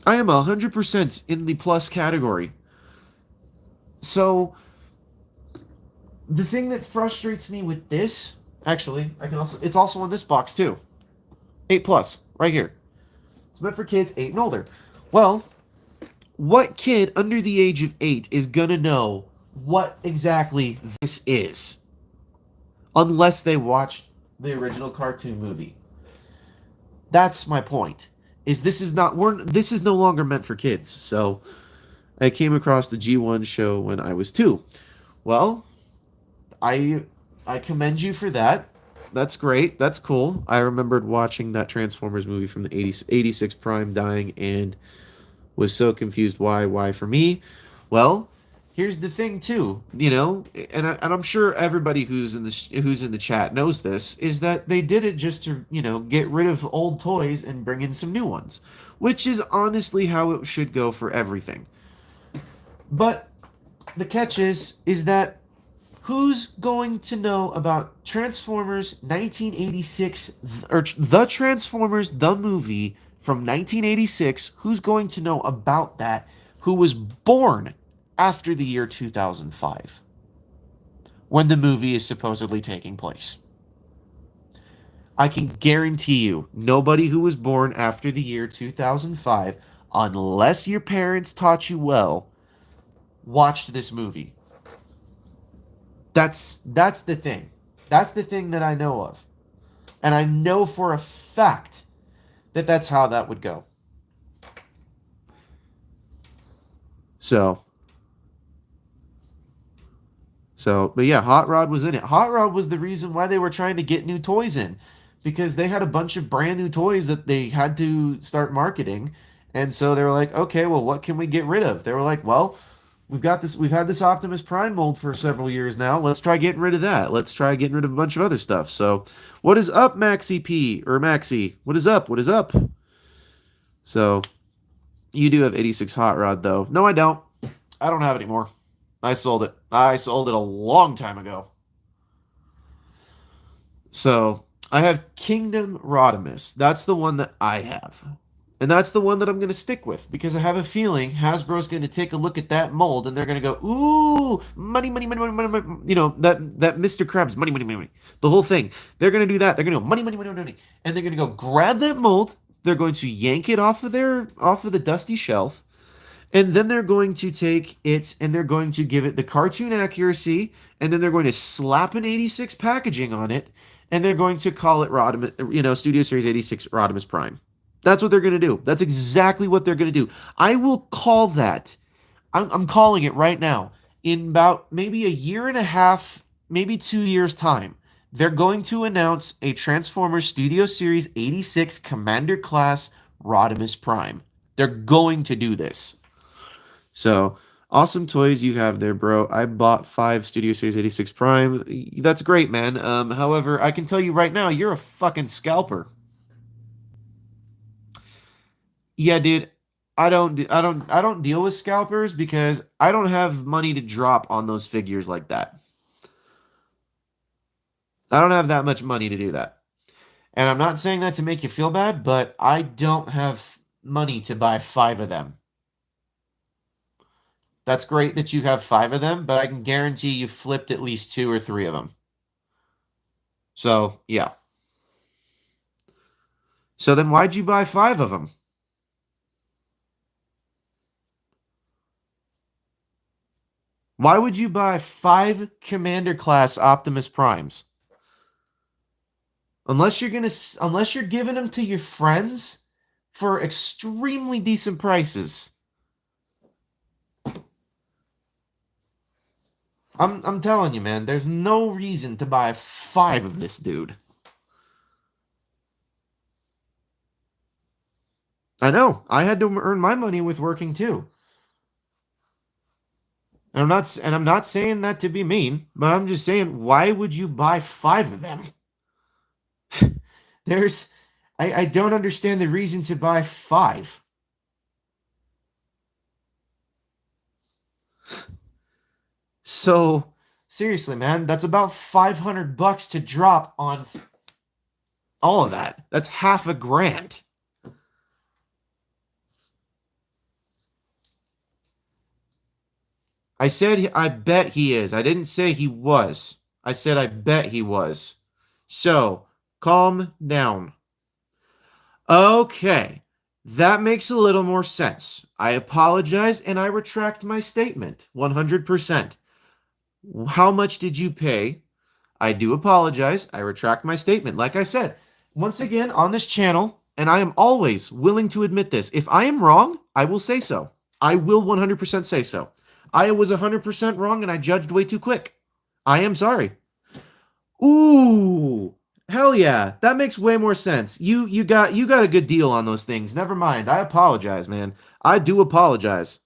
A: I am 100% in the plus category. So, the thing that frustrates me with this, actually, it's also on this box too. 8 plus, right here. It's meant for kids 8 and older. Well, what kid under the age of 8 is gonna know what exactly this is? Unless they watched the original cartoon movie. That's my point. This is no longer meant for kids. So, I came across the G1 show when I was 2. Well, I commend you for that. That's great. That's cool. I remembered watching that Transformers movie from the 86 Prime dying and was so confused why for me. Well, here's the thing too, and I'm sure everybody who's in the chat knows this, is that they did it just to, get rid of old toys and bring in some new ones, which is honestly how it should go for everything. But the catch is that who's going to know about Transformers 1986, or the Transformers, the movie from 1986? Who's going to know about that who was born after the year 2005, when the movie is supposedly taking place? I can guarantee you, nobody who was born after the year 2005, unless your parents taught you well, watched this movie. That's the thing. That's the thing that I know of. And I know for a fact that that's how that would go. So, but yeah, Hot Rod was in it. Hot Rod was the reason why they were trying to get new toys in, because they had a bunch of brand new toys that they had to start marketing. And so they were like, okay, well, what can we get rid of? They were like, well, we've had this Optimus Prime mold for several years now. Let's try getting rid of that. Let's try getting rid of a bunch of other stuff. So, what is up, Maxi P or Maxi? What is up? What is up? So, You do have 86 Hot Rod, though. No, I don't. I don't have it anymore. I sold it. I sold it a long time ago. So, I have Kingdom Rodimus. That's the one that I have. And that's the one that I'm going to stick with because I have a feeling Hasbro's going to take a look at that mold and they're going to go, "Ooh, money, money, money, money, money, money." You know, that Mr. Krabs, money, money, money, money. The whole thing. They're going to do that. They're going to go, "Money, money, money, money, money." And they're going to go grab that mold. They're going to yank it off of the dusty shelf. And then they're going to take it and they're going to give it the cartoon accuracy, and then they're going to slap an 86 packaging on it, and they're going to call it Rodimus, Studio Series 86 Rodimus Prime. That's what they're going to do. That's exactly what they're going to do. I will call that. I'm calling it right now. In about maybe a year and a half, maybe 2 years' time, they're going to announce a Transformers Studio Series 86 Commander Class Rodimus Prime. They're going to do this. So, awesome toys you have there, bro. I bought 5 Studio Series 86 Prime. That's great, man. However, I can tell you right now, you're a fucking scalper. Yeah, dude. I don't deal with scalpers because I don't have money to drop on those figures like that. I don't have that much money to do that. And I'm not saying that to make you feel bad, but I don't have money to buy 5 of them. That's great that you have 5 of them, but I can guarantee you flipped at least 2 or 3 of them. So, yeah. So then why'd you buy 5 of them? Why would you buy 5 Commander class Optimus Primes? Unless you're giving them to your friends for extremely decent prices. I'm telling you, man, there's no reason to buy 5 of this dude. I know. I had to earn my money with working too. And I'm not saying that to be mean, but I'm just saying, why would you buy 5 of them? There's I don't understand the reason to buy 5. So, seriously, man, that's about $500 to drop on all of that. That's half a grand. I said I bet he is. I didn't say he was. I said I bet he was. So, calm down. Okay. That makes a little more sense. I apologize and I retract my statement 100%. How much did you pay? I do apologize. I retract my statement. Like I said, once again on this channel, and I am always willing to admit this. If I am wrong, I will say so. I will 100% say so. I was 100% wrong and I judged way too quick. I am sorry. Ooh, hell yeah. That makes way more sense. You got a good deal on those things. Never mind. I apologize, man. I do apologize.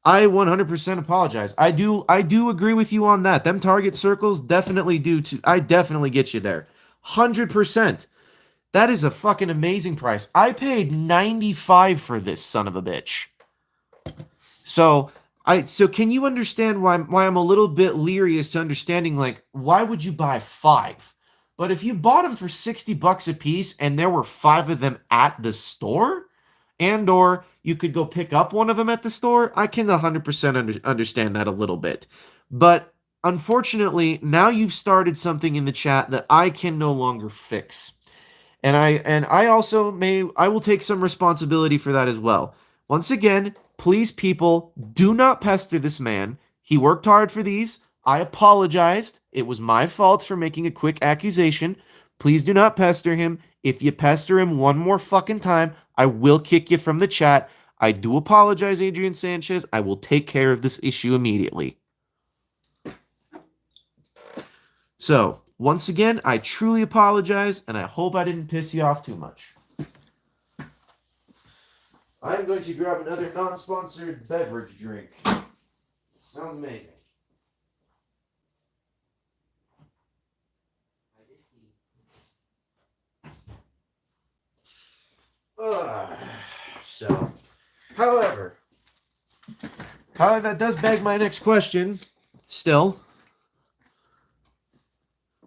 A: I 100% apologize. I do agree with you on that. Them target circles definitely do to I definitely get you there. 100%. That is a fucking amazing price. I paid 95 for this son of a bitch. So can you understand why I'm a little bit leery as to understanding, like, why would you buy 5? But if you bought them for $60 a piece and there were 5 of them at the store, and or you could go pick up one of them at the store, I can 100% understand that a little bit. But unfortunately, now you've started something in the chat that I can no longer fix. And I also I will take some responsibility for that as well. Once again, please people, do not pester this man. He worked hard for these. I apologized. It was my fault for making a quick accusation. Please do not pester him. If you pester him one more fucking time, I will kick you from the chat. I do apologize, Adrian Sanchez. I will take care of this issue immediately. So, once again, I truly apologize, and I hope I didn't piss you off too much. I'm going to grab another non-sponsored beverage drink. Sounds amazing. So, how However, that does beg my next question. Still,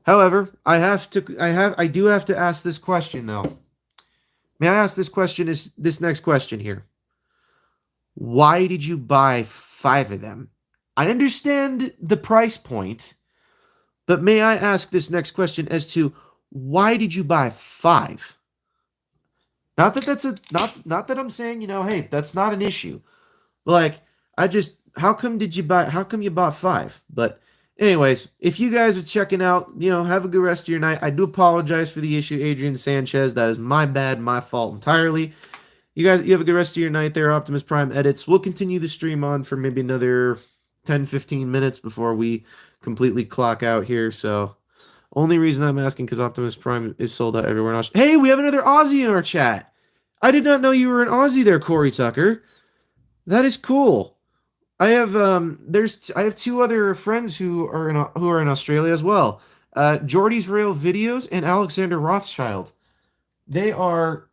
A: however, I do have to ask this question though. May I ask this question? Is this next question here? Why did you buy 5 of them? I understand the price point, but may I ask this next question as to why did you buy 5? Not that that's a not that I'm saying, hey, that's not an issue. But like, I just how come you bought 5? But anyways, if you guys are checking out, have a good rest of your night. I do apologize for the issue, Adrian Sanchez. That is my bad, my fault entirely. You have a good rest of your night there, Optimus Prime Edits. We'll continue the stream on for maybe another 10, 15 minutes before we completely clock out here. So, only reason I'm asking because Optimus Prime is sold out everywhere else. Hey, we have another Aussie in our chat. I did not know you were an Aussie there, Corey Tucker. That is cool. I have I have 2 other friends who are in Australia as well. Jordy's Rail Videos and Alexander Rothschild. They are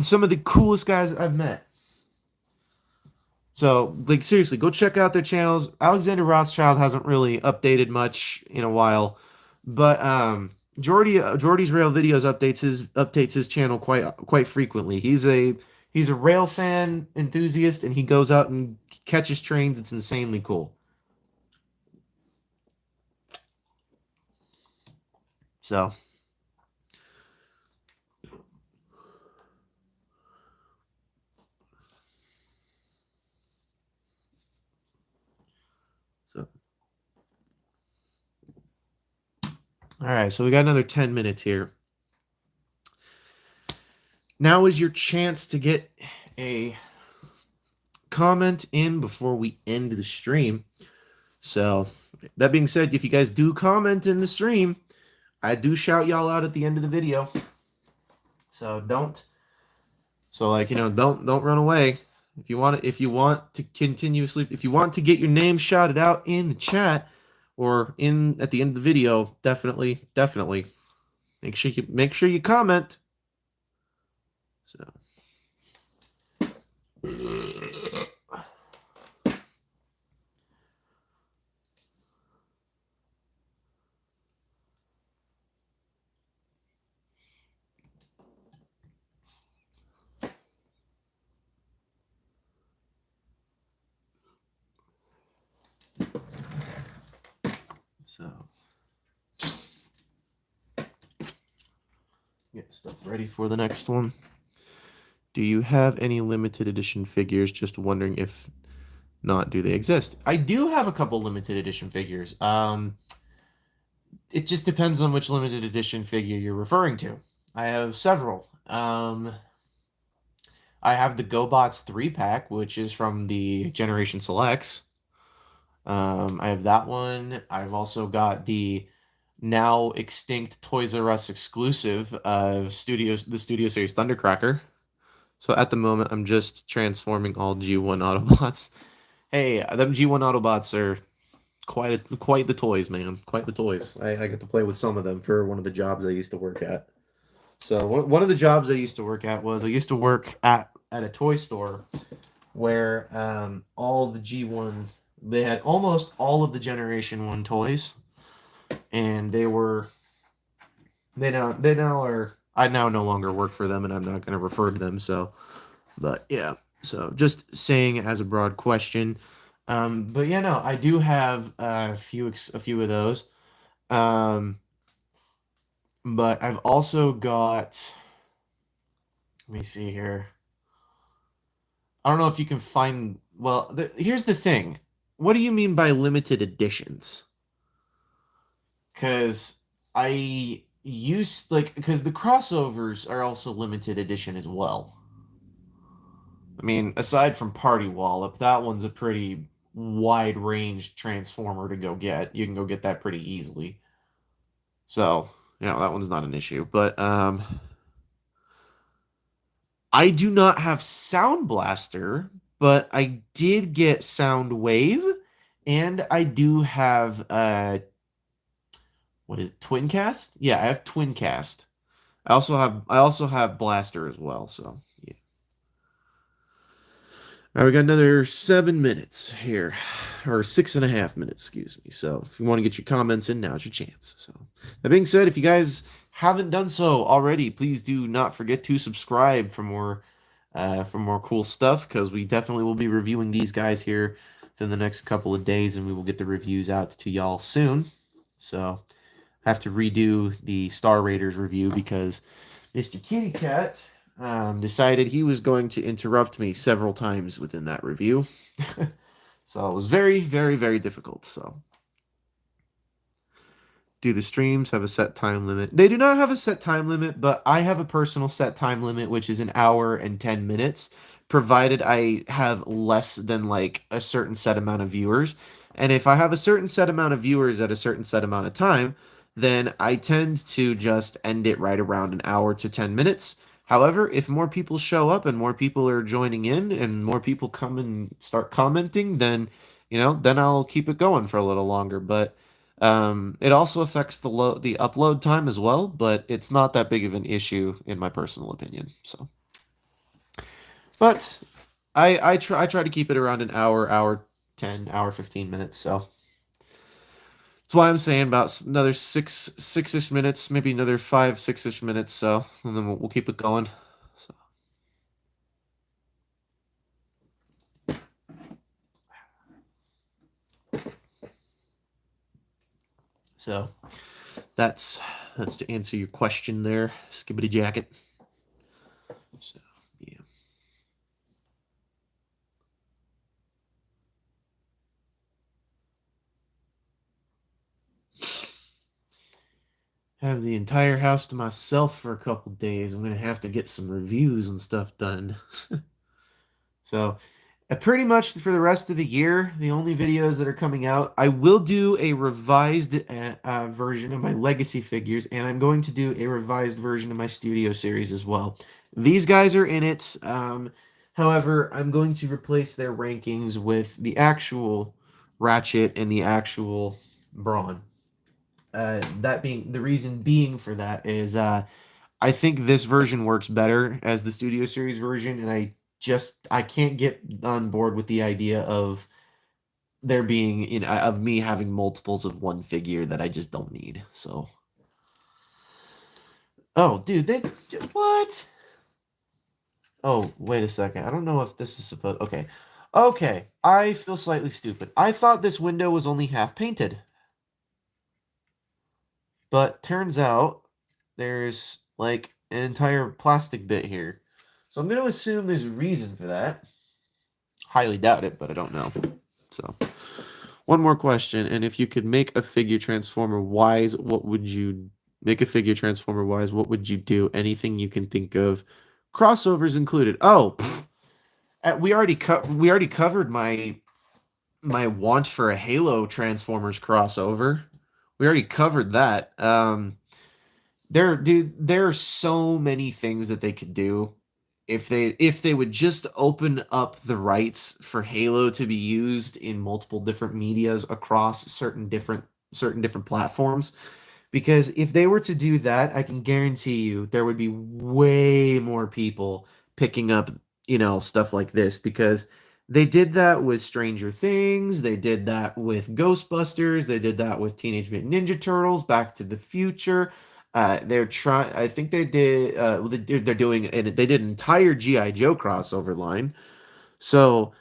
A: some of the coolest guys I've met. So, like, seriously, go check out their channels. Alexander Rothschild hasn't really updated much in a while, but Jordy's Rail Videos updates his channel quite frequently. He's a rail fan enthusiast, and he goes out and catches trains. It's insanely cool. So. All right, so we got another 10 minutes here. Now is your chance to get a comment in before we end the stream. So, that being said, if you guys do comment in the stream, I do shout y'all out at the end of the video. So don't run away. If you want to if you want to get your name shouted out in the chat or at the end of the video, definitely make sure you comment. So get stuff ready for the next one. Do you have any limited edition figures? Just wondering if not, do they exist? I do have a couple limited edition figures. It just depends on which limited edition figure you're referring to. I have several. I have the GoBots 3-pack, which is from the Generation Selects. I have that one. I've also got the now extinct Toys R Us exclusive of the Studio Series Thundercracker. So at the moment, I'm just transforming all G1 Autobots. Hey, them G1 Autobots are quite the toys, man. Quite the toys. I get to play with some of them for one of the jobs I used to work at. So one of the jobs I used to work at was I used to work at a toy store where all the G1, they had almost all of the Generation 1 toys, and they now are, I now no longer work for them, and I'm not going to refer to them, so, but yeah, so just saying as a broad question. But yeah, no, I do have a few of those. But I've also got, let me see here. I don't know if you can find, well, here's the thing. What do you mean by limited editions? Because because the crossovers are also limited edition as well. I mean, aside from Party Wallop, that one's a pretty wide range transformer to go get. You can go get that pretty easily. So, that one's not an issue. But I do not have Sound Blaster, but I did get Sound Wave, and I do have what is it, Twincast? Yeah, I have Twincast. I also have Blaster as well, so yeah. All right, we got another 7 minutes here, or 6.5 minutes, excuse me. So if you want to get your comments in, now's your chance. So that being said, if you guys haven't done so already, please do not forget to subscribe for more cool stuff, because we definitely will be reviewing these guys here in the next couple of days, and we will get the reviews out to y'all soon. So I have to redo the Star Raiders review because Mr. Kitty Cat decided he was going to interrupt me several times within that review. So it was very, very, very difficult. So, do the streams have a set time limit? They do not have a set time limit, but I have a personal set time limit, which is an hour and 10 minutes, provided I have less than like a certain set amount of viewers. And if I have a certain set amount of viewers at a certain set amount of time, then I tend to just end it right around an hour to 10 minutes. However, if more people show up and more people are joining in and more people come and start commenting, then, then I'll keep it going for a little longer. But it also affects the upload time as well, but it's not that big of an issue in my personal opinion. So, but I try to keep it around an hour 10, hour 15 minutes. So that's why I'm saying about another six-ish minutes, maybe another 5, 6-ish minutes. So, and then we'll keep it going. So. So that's to answer your question there, Skibbity Jacket. So yeah. Have the entire house to myself for a couple days. I'm gonna have to get some reviews and stuff done. So pretty much for the rest of the year, the only videos that are coming out, I will do a revised version of my Legacy figures, and I'm going to do a revised version of my Studio Series as well. These guys are in it. However, I'm going to replace their rankings with the actual Ratchet and the actual Brawn. That being the reason being for that is I think this version works better as the Studio Series version, and I can't get on board with the idea of there being of me having multiples of one figure that I just don't need. So, oh, dude, they what? Oh, wait a second. I don't know if this is supposed. Okay. I feel slightly stupid. I thought this window was only half painted, but turns out there's like an entire plastic bit here. So I'm going to assume there's a reason for that. Highly doubt it, but I don't know. So, one more question, and if you could make a figure transformer wise, what would you make a figure transformer wise? What would you do? Anything you can think of, crossovers included. Oh, we already covered my want for a Halo Transformers crossover. We already covered that. There are so many things that they could do if they would just open up the rights for Halo to be used in multiple different medias across certain different platforms. Because if they were to do that, I can guarantee you there would be way more people picking up, stuff like this, because they did that with Stranger Things, they did that with Ghostbusters, they did that with Teenage Mutant Ninja Turtles, Back to the Future. They're trying. I think they did. They're doing, and they did an entire GI Joe crossover line. So,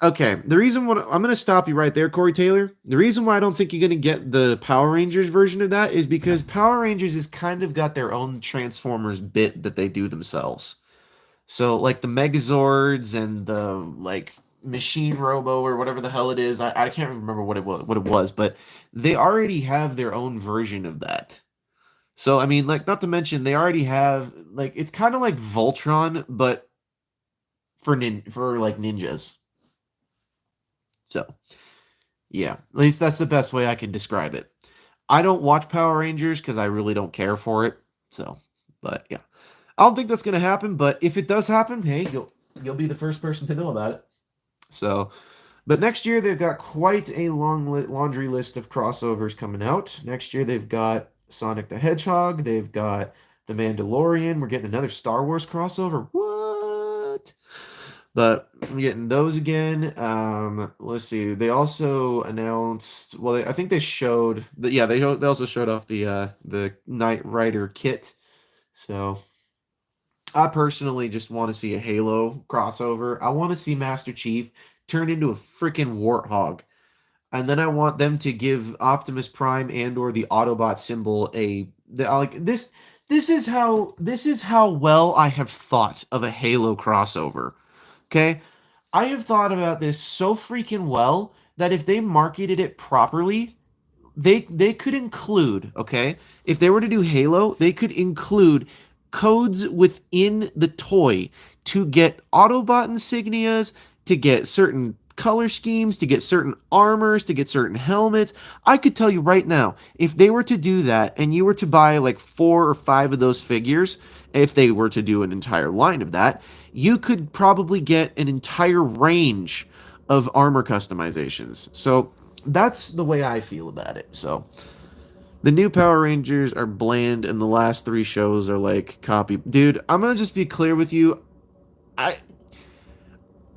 A: okay, I'm gonna stop you right there, Corey Taylor. The reason why I don't think you're gonna get the Power Rangers version of that is because Power Rangers has kind of got their own Transformers bit that they do themselves. So, like the Megazords and the like Machine Robo or whatever the hell it is, I can't remember what it was, but they already have their own version of that. So I mean, like, not to mention they already have like it's kind of like Voltron, but for like ninjas. So yeah, at least that's the best way I can describe it. I don't watch Power Rangers because I really don't care for it. So, but yeah, I don't think that's gonna happen. But if it does happen, hey, you'll be the first person to know about it. So, but next year they've got quite a long laundry list of crossovers coming out. Next year they've got Sonic the Hedgehog. They've got The Mandalorian. We're getting another Star Wars crossover. What? But I'm getting those again. Let's see. They also announced. Well, I think they showed. Yeah, they also showed off the Knight Rider kit. So I personally just want to see a Halo crossover. I want to see Master Chief turn into a freaking warthog. And then I want them to give Optimus Prime and or the Autobot symbol like this is how well I have thought of a Halo crossover. Okay? I have thought about this so freaking well that if they marketed it properly, they could include, okay, if they were to do Halo, they could include codes within the toy to get Autobot insignias, to get certain color schemes, to get certain armors, to get certain helmets. I could tell you right now, if they were to do that and you were to buy like 4 or 5 of those figures, if they were to do an entire line of that, you could probably get an entire range of armor customizations. So that's the way I feel about it. So the new Power Rangers are bland, and the last 3 shows are like copy. Dude, I'm gonna just be clear with you. I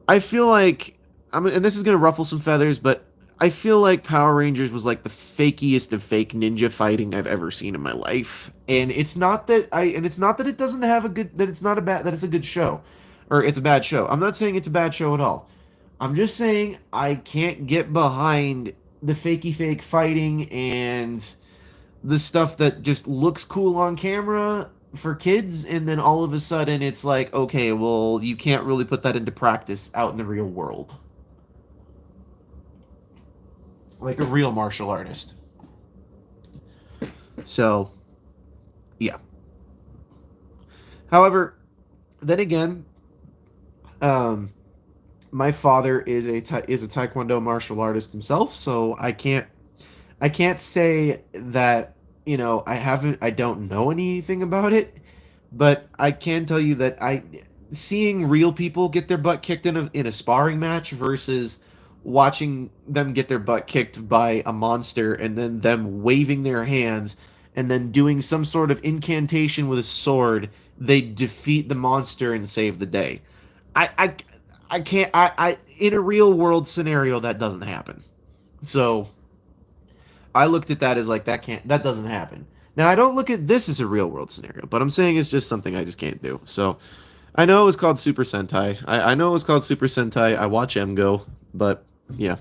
A: I feel like and this is gonna ruffle some feathers, but I feel like Power Rangers was like the fakiest of fake ninja fighting I've ever seen in my life. And it's not that it doesn't have a good that it's not a bad that it's a good show, or it's a bad show. I'm not saying it's a bad show at all. I'm just saying I can't get behind the fakey fake fighting and the stuff that just looks cool on camera for kids, and then all of a sudden it's like, okay, well, you can't really put that into practice out in the real world. Like a real martial artist. So, yeah. However, then again, um, my father is a taekwondo martial artist himself, so I can't say that, I don't know anything about it, but I can tell you that I seeing real people get their butt kicked in a sparring match versus watching them get their butt kicked by a monster and then them waving their hands and then doing some sort of incantation with a sword, they defeat the monster and save the day. I I can't I in a real world scenario that doesn't happen. So I looked at that as like that doesn't happen. Now I don't look at this as a real world scenario, but I'm saying it's just something I just can't do. So I know it was called Super Sentai. I know it was called Super Sentai. I watch M Go, but yeah.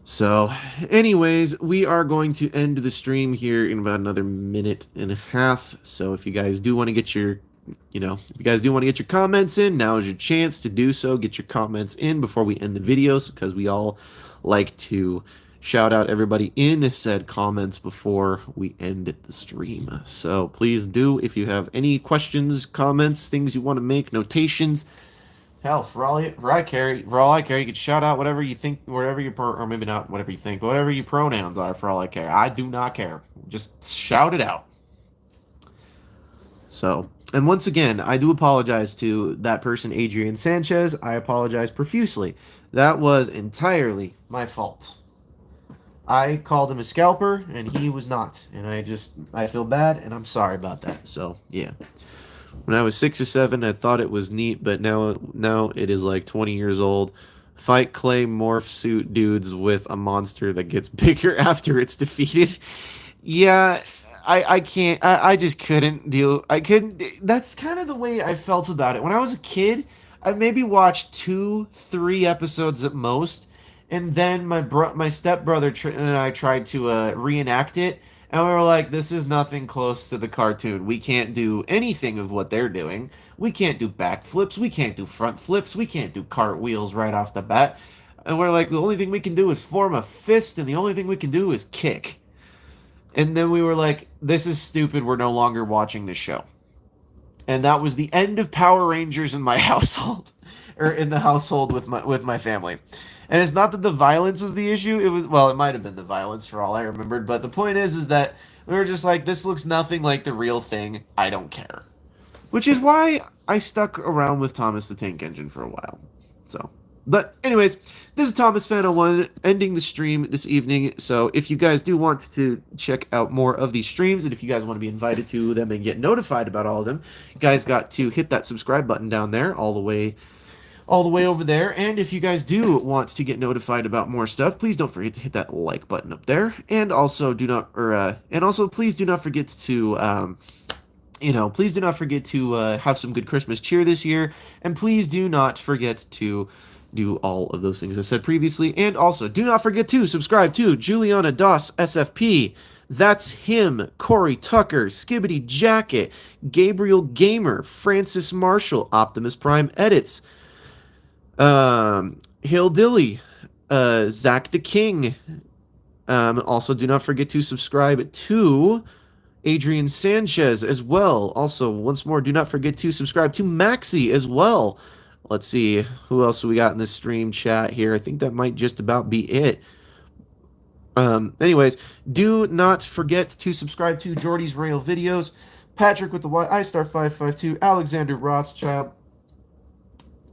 A: So, anyways, we are going to end the stream here in about another minute and a half. So if you guys do want to get your if you guys do want to get your comments in, now is your chance to do so. Get your comments in before we end the videos, because we all like to shout out everybody in said comments before we end the stream. So please do, if you have any questions, comments, things you want to make, notations. Hell, for all I care, you can shout out whatever you think, whatever you or maybe not whatever you think, whatever your pronouns are. For all I care, I do not care. Just shout it out. So, and once again, I do apologize to that person, Adrian Sanchez. I apologize profusely. That was entirely my fault. I called him a scalper, and he was not. And I feel bad, and I'm sorry about that. So, yeah. When I was 6 or 7, I thought it was neat, but now it is like 20 years old. Fight clay morph suit dudes with a monster that gets bigger after it's defeated. Yeah, I can't. I just couldn't deal. I couldn't. That's kind of the way I felt about it when I was a kid. I maybe watched 2, 3 episodes at most, and then my stepbrother and I tried to reenact it, and we were like, "This is nothing close to the cartoon. We can't do anything of what they're doing. We can't do backflips. We can't do front flips. We can't do cartwheels right off the bat." And we're like, "The only thing we can do is form a fist, and the only thing we can do is kick." And then we were like, "This is stupid. We're no longer watching this show." And that was the end of Power Rangers in my household, or in the household with my family. And it's not that the violence was the issue. It was, well, it might have been the violence for all I remembered. But the point is that we were just like, this looks nothing like the real thing. I don't care. Which is why I stuck around with Thomas the Tank Engine for a while. So, but anyways, this is Thomas Fan 01 ending the stream this evening. So if you guys do want to check out more of these streams, and if you guys want to be invited to them and get notified about all of them, you guys got to hit that subscribe button down there all the way all the way over there. And if you guys do want to get notified about more stuff, please don't forget to hit that like button up there. And also please do not forget to please do not forget to have some good Christmas cheer this year, and please do not forget to do all of those things I said previously, and also do not forget to subscribe to Juliana Doss SFP. That's him, Corey Tucker, Skibbity Jacket, Gabriel Gamer, Francis Marshall, Optimus Prime Edits, Hill Dilly, Zach the King. Also, do not forget to subscribe to Adrian Sanchez as well. Also, once more, do not forget to subscribe to Maxi as well. Let's see, who else we got in this stream chat here? I think that might just about be it. Anyways, do not forget to subscribe to Jordy's Rail Videos, Patrick with the Y, iStar552, Alexander Rothschild,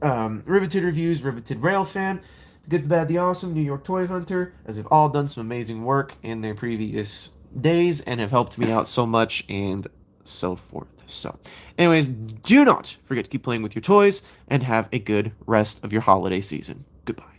A: Riveted Reviews, Riveted Rail Fan, The Good, the Bad, the Awesome, New York Toy Hunter, as they've all done some amazing work in their previous days and have helped me out so much and so forth. So, anyways, do not forget to keep playing with your toys and have a good rest of your holiday season. Goodbye.